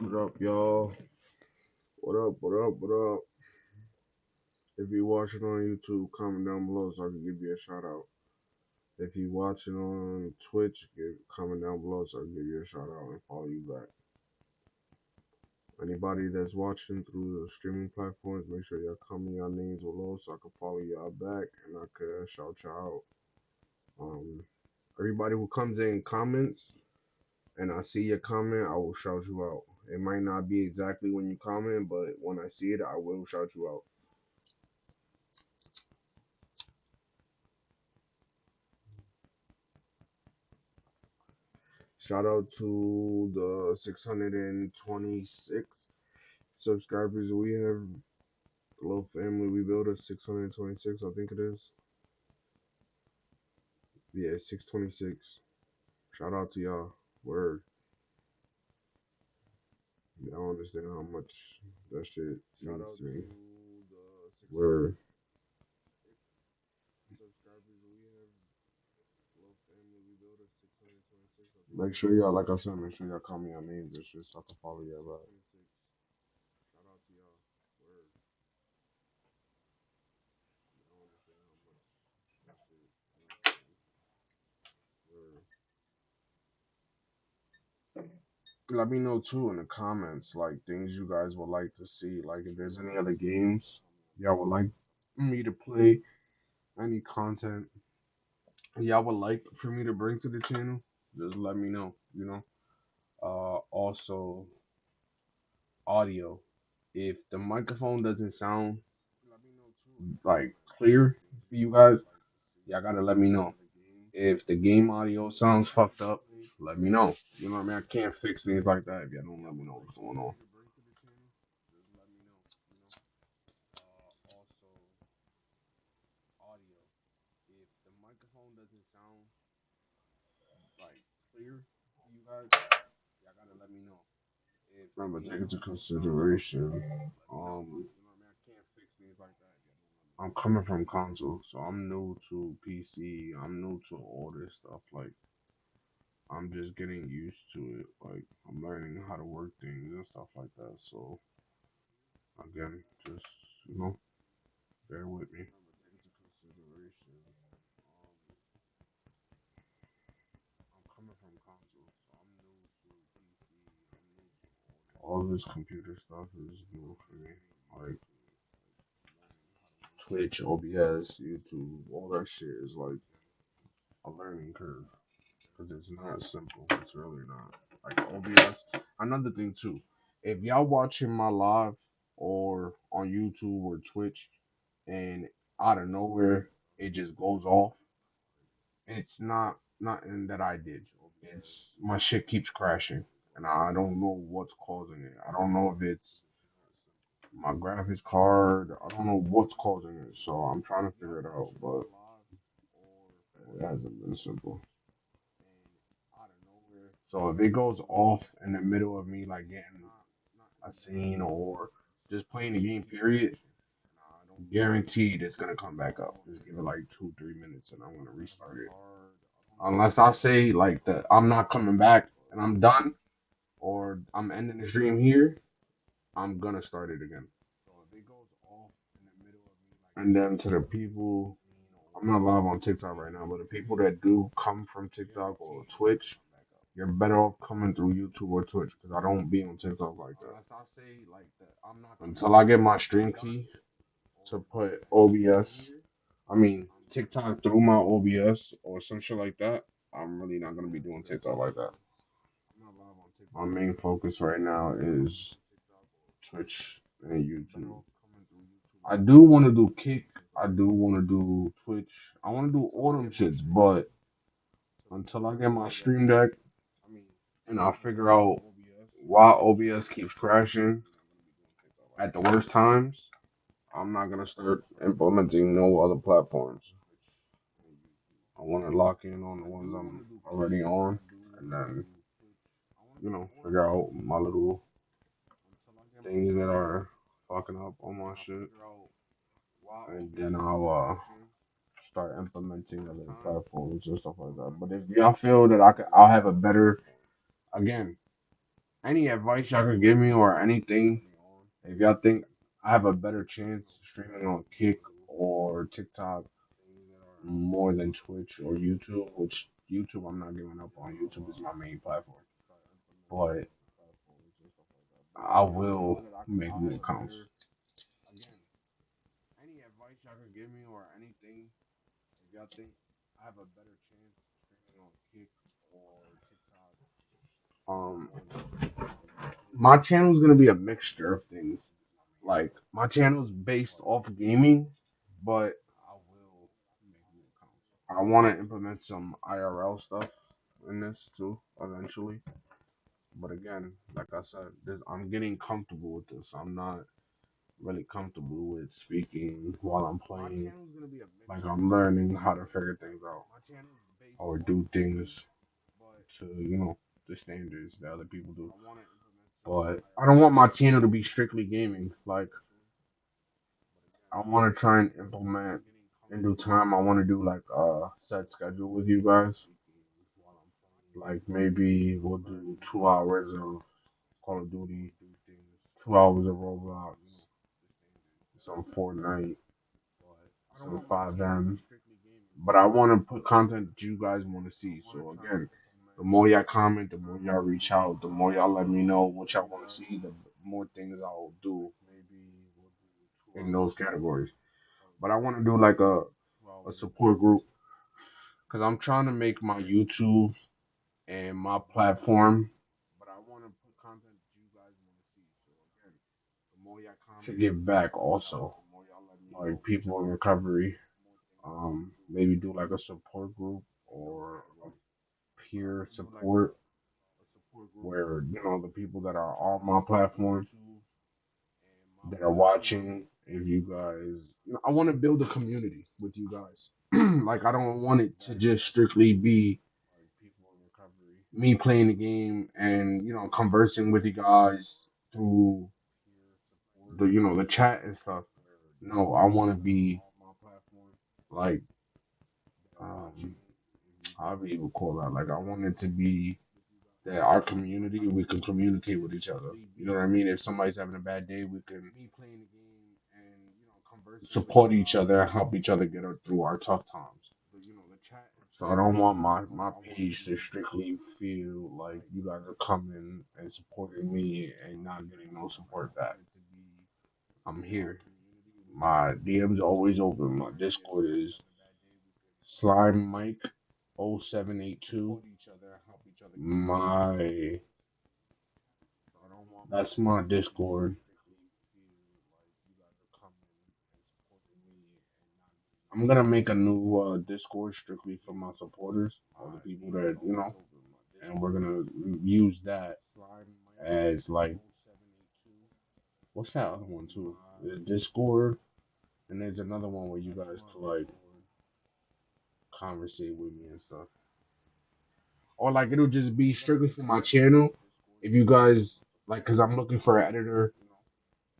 What up, y'all? What up? What up? What up? If you're watching on YouTube, comment down below so I can give you a shout out. If you're watching on Twitch, comment down below so I can give you a shout out and follow you back. Anybody that's watching through the streaming platforms, make sure y'all comment your names below so I can follow y'all back and I can shout y'all out. Everybody who comes in comments and I see your comment, I will shout you out. It might not be exactly when you comment, but when I see it, I will shout you out. Shout out to the 626 subscribers we have. The little family we built is 626, I think it is. Yeah, 626. Shout out to y'all. Word. I don't understand how much that shit means to me. Word. Make sure y'all, like I said, make sure y'all call me on names and shit so I can follow y'all back. Shout out to y'all. Word. I don't understand how much that shit means to me. Word. Let me know too in the comments, like things you guys would like to see. Like if there's any other games y'all would like me to play, any content y'all would like for me to bring to the channel, just let me know, you know. Also audio. If the microphone doesn't sound like clear for you guys, y'all gotta let me know. If the game audio sounds fucked up, let me know. You know what I mean? I can't fix things like that if y'all don't let me know what's going on. Also, audio. If the microphone doesn't sound like clear for you guys, y'all gotta let me know. Remember, take into consideration. I'm coming from console, so I'm new to PC. I'm new to all this stuff. Like, I'm just getting used to it. Like, I'm learning how to work things and stuff like that. So, again, just bear with me. I'm coming from console, so I'm new to PC. I'm new to all this computer stuff is new for me. Like Twitch, OBS, YouTube, all that shit is like a learning curve because it's not simple. It's really not. Like OBS. Another thing too, if y'all watching my live or on YouTube or Twitch and out of nowhere it just goes off, it's not nothing that I did. It's my shit keeps crashing, and I don't know what's causing it. I don't know if it's my graphics card. I don't know what's causing it, so I'm trying to figure it out. But it hasn't been simple. So if it goes off in the middle of me like getting a scene or just playing the game, period, guaranteed it's gonna come back up. Just give it like 2-3 minutes, and I'm gonna restart it. Unless I say like that I'm not coming back and I'm done, or I'm ending the stream here, I'm gonna start it again. And then to the people, I'm not live on TikTok right now, but the people that do come from TikTok or Twitch, you're better off coming through YouTube or Twitch because I don't be on TikTok like that. Until I get my stream key to put OBS, I mean TikTok through my OBS or some shit like that, I'm really not gonna be doing TikTok like that. My main focus right now is Twitch and YouTube. I do want to do Kick. I do want to do Twitch. I want to do all them shits, but until I get my Stream Deck and I figure out why OBS keeps crashing at the worst times, I'm not gonna start implementing no other platforms. I want to lock in on the ones I'm already on, and then figure out my little things that are fucking up on my shit, and then I'll start implementing other platforms and stuff like that. But if y'all feel that I'll have a better, again, Any advice y'all could give me or anything, if y'all think I have a better chance streaming on Kick or TikTok more than Twitch or YouTube, which YouTube I'm not giving up on. YouTube is my main platform. But I will make more accounts. Again, any advice y'all could give me or anything, if y'all think I have a better chance streaming on Kick or TikTok. My channel is gonna be a mixture of things. Like my channel is based off gaming, but I want to implement some IRL stuff in this too eventually. But again, like I said, I'm getting comfortable with this. I'm not really comfortable with speaking while I'm playing. Like I'm learning how to figure things out or do things to the standards that other people do. But I don't want my channel to be strictly gaming. Like I want to try and implement in due time. I want to do like a set schedule with you guys. Like maybe we'll do 2 hours of Call of Duty, 2 hours of Roblox, some Fortnite, some 5M. But I want to put content that you guys want to see. So again, the more y'all comment, the more y'all reach out, the more y'all let me know what y'all want to see, the more things I'll do in those categories. But I want to do like a support group because I'm trying to make my YouTube and my platform to give back also, like people in recovery. Maybe do like a support group or a peer support where the people that are on my platform that are watching. If you guys, I want to build a community with you guys. Like I don't want it to just strictly be me playing the game and conversing with you guys through the chat and stuff. No, I want to be like um how do you even call that? Like I want it to be that our community we can communicate with each other. You know what I mean? If somebody's having a bad day, we can support each other and help each other get through our tough times. So I don't want my page to strictly feel like you guys are coming and supporting me and not getting no support back. I'm here. My DM's always open. My Discord is Slime Mike 0782. My That's my Discord. I'm gonna make a new Discord strictly for my supporters, all the people that and we're gonna use that as like what's that other one too? The Discord, and there's another one where you guys can like conversate with me and stuff, or like it'll just be strictly for my channel. If you guys like, cause I'm looking for an editor,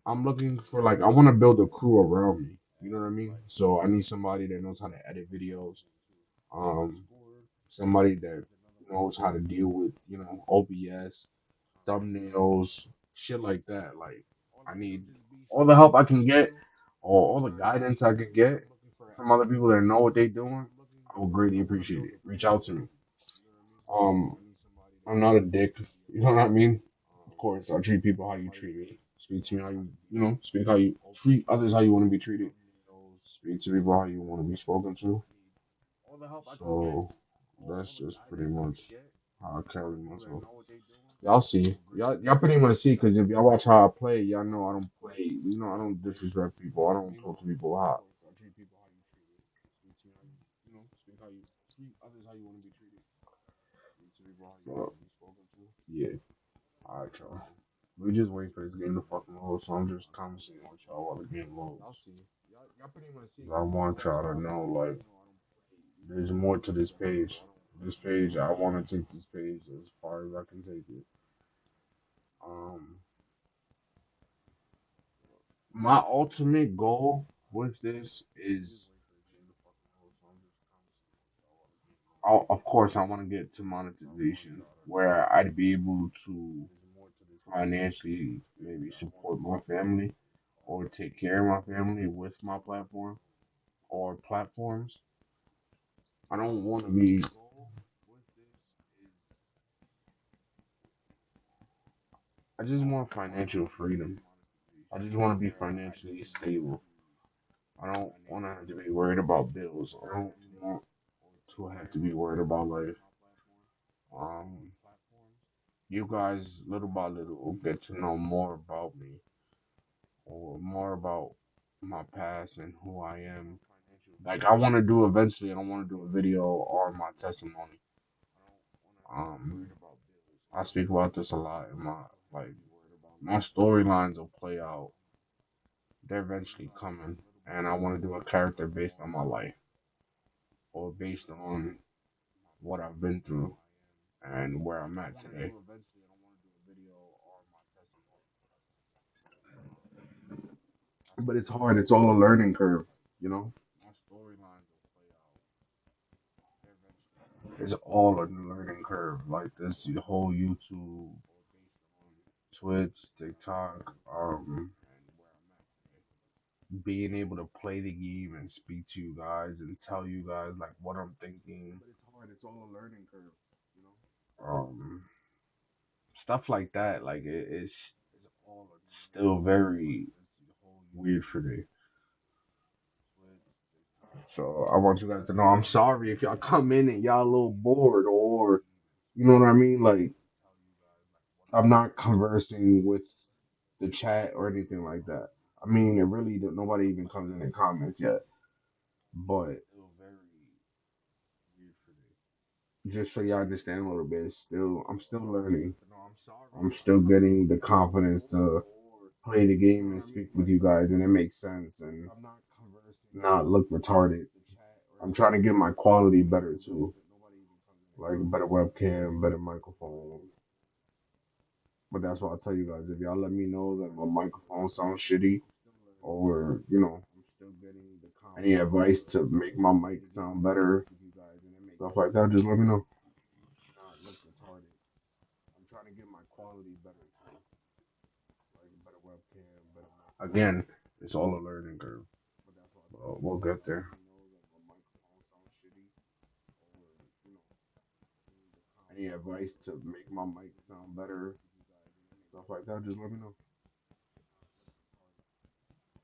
I'm looking for like I want to build a crew around me. You know what I mean? So I need somebody that knows how to edit videos. Um, Somebody that knows how to deal with OBS, thumbnails, shit like that. Like I need all the help I can get, or all the guidance I can get from other people that know what they're doing. I would greatly appreciate it. Reach out to me. Um, I'm not a dick. You know what I mean? Of course, I treat people how you treat me. Speak to me how speak how you treat others how you want to be treated. Speak to people how you want to be spoken to. So that's just pretty much how I carry myself. Y'all see, y'all pretty much see, because if y'all watch how I play, y'all know I don't play. I don't disrespect people. I don't talk to people hot. But, yeah, alright, y'all. We just wait for this game to fucking load, so I'm just conversating with y'all while the game loads. I want y'all to know, like, there's more to this page. This page, I want to take this page as far as I can take it. Um, my ultimate goal with this is, of course, I want to get to monetization where I'd be able to financially maybe support my family or take care of my family with my platform or platforms. I don't want to be. I just want financial freedom. I just want to be financially stable. I don't want to have to be worried about bills. I don't want to have to be worried about life. Um, you guys, little by little, will get to know more about me or more about my past and who I am. Like I want to do eventually, I want to do a video or my testimony. Um, I speak about this a lot in my like my storylines will play out. They're eventually coming, and I want to do a character based on my life or based on what I've been through and where I'm at today. But it's hard. It's all a learning curve, you know. It's all a learning curve. Like this whole YouTube, Twitch, TikTok, being able to play the game and speak to you guys and tell you guys like what I'm thinking. But it's hard. It's all a learning curve, you know. Stuff like that. Like it's still very weird for me. So I want you guys to know I'm sorry if y'all come in and y'all a little bored or you know what I mean. Like I'm not conversing with the chat or anything like that. I mean, it really nobody even comes in the comments yet, but just so y'all understand a little bit, I'm still learning. I'm still getting the confidence to play the game and speak with you guys, and it makes sense and not look retarded. I'm trying to get my quality better too, like a better webcam, better microphone. But that's what I tell you guys. If y'all let me know that my microphone sounds shitty, or any advice to make my mic sound better, stuff like that, just let me know. I'm trying to get my quality better too, like a better webcam, better mic. Again, it's all a learning curve. We'll get there. Any advice to make my mic sound better, stuff like that, just let me know.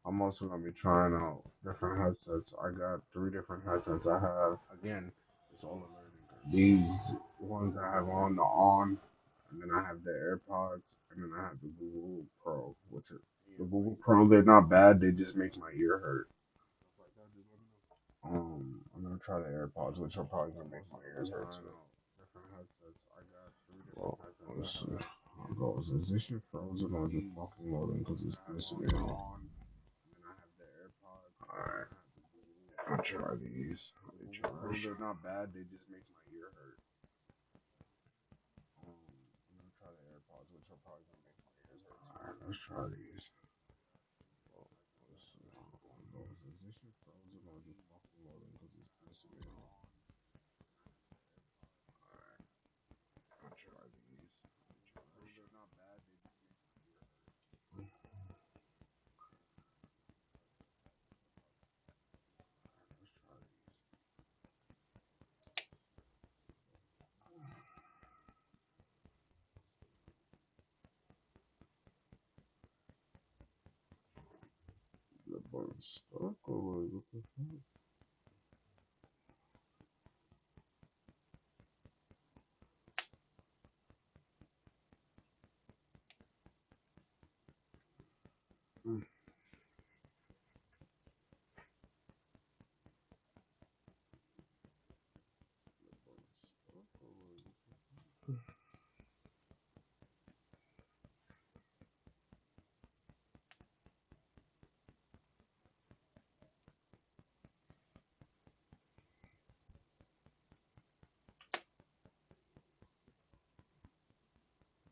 I'm also gonna be trying out different headsets. I got three different headsets. I have again, it's all a learning curve. These ones I have on the and then I have the AirPods, and then I have the Google Pro, which are the Google Pro. They're not bad. They just make my ear hurt. I'm gonna try the AirPods, which are probably gonna make my ears hurt too. Well, let's see. How it goes. Is this shit frozen or just fucking loading because it's pissing me off? Alright, I'll try these. They're not bad. They just make my ear hurt. I'm gonna try the AirPods, which are probably gonna make my ears hurt. Alright, let's try these. Well, let's see. Is this shit frozen or just fucking loading because it's pissing me off? Alright, I'll try these. They're not bad. They just make my ear hurt. Let's try these. The button stuck or what the fuck? Mm.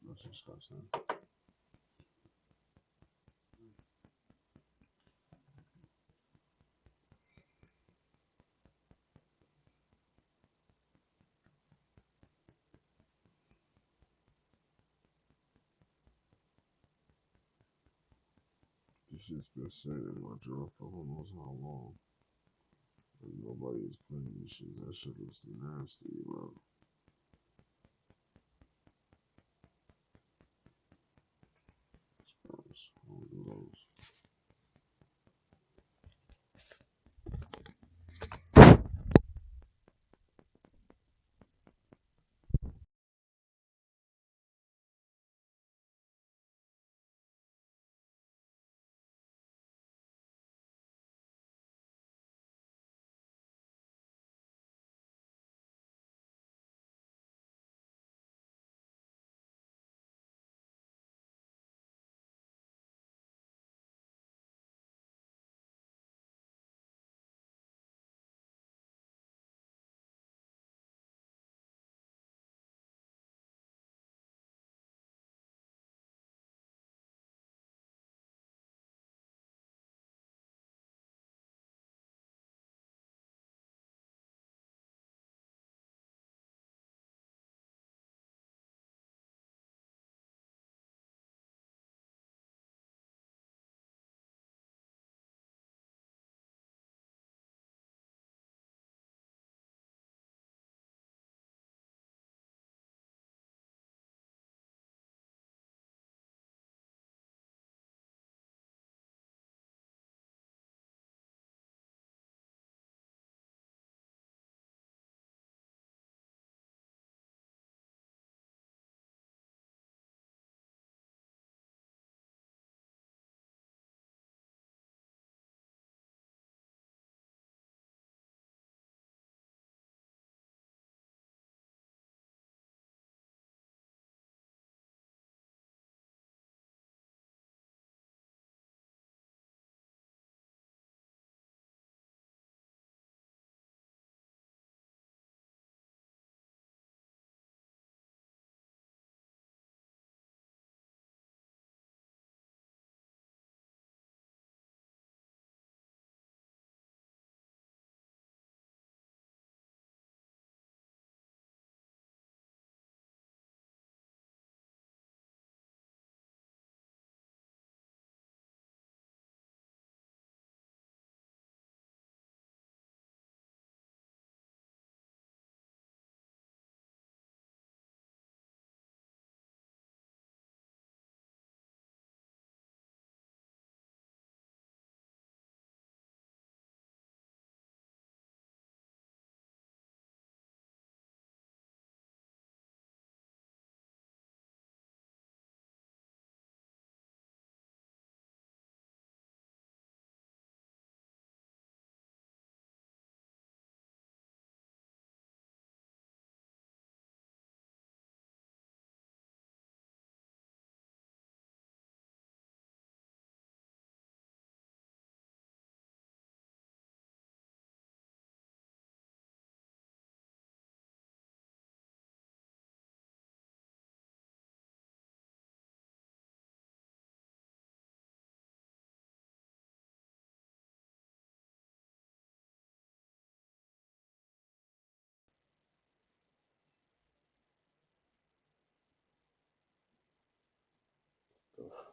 That's disgusting. This shit's been sitting in my drawer for who knows how long. And nobody is playing this shit. That shit looks nasty, bro. I don't do those.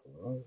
What?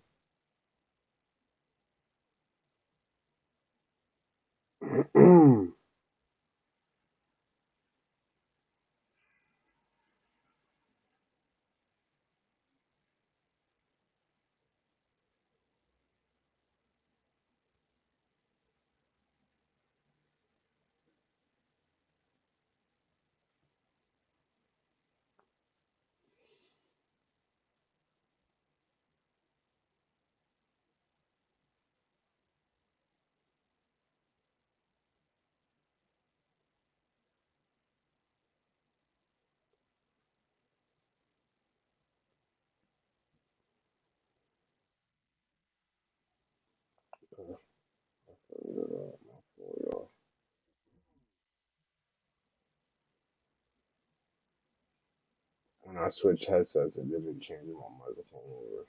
When I switched headsets, it didn't change my microphone over.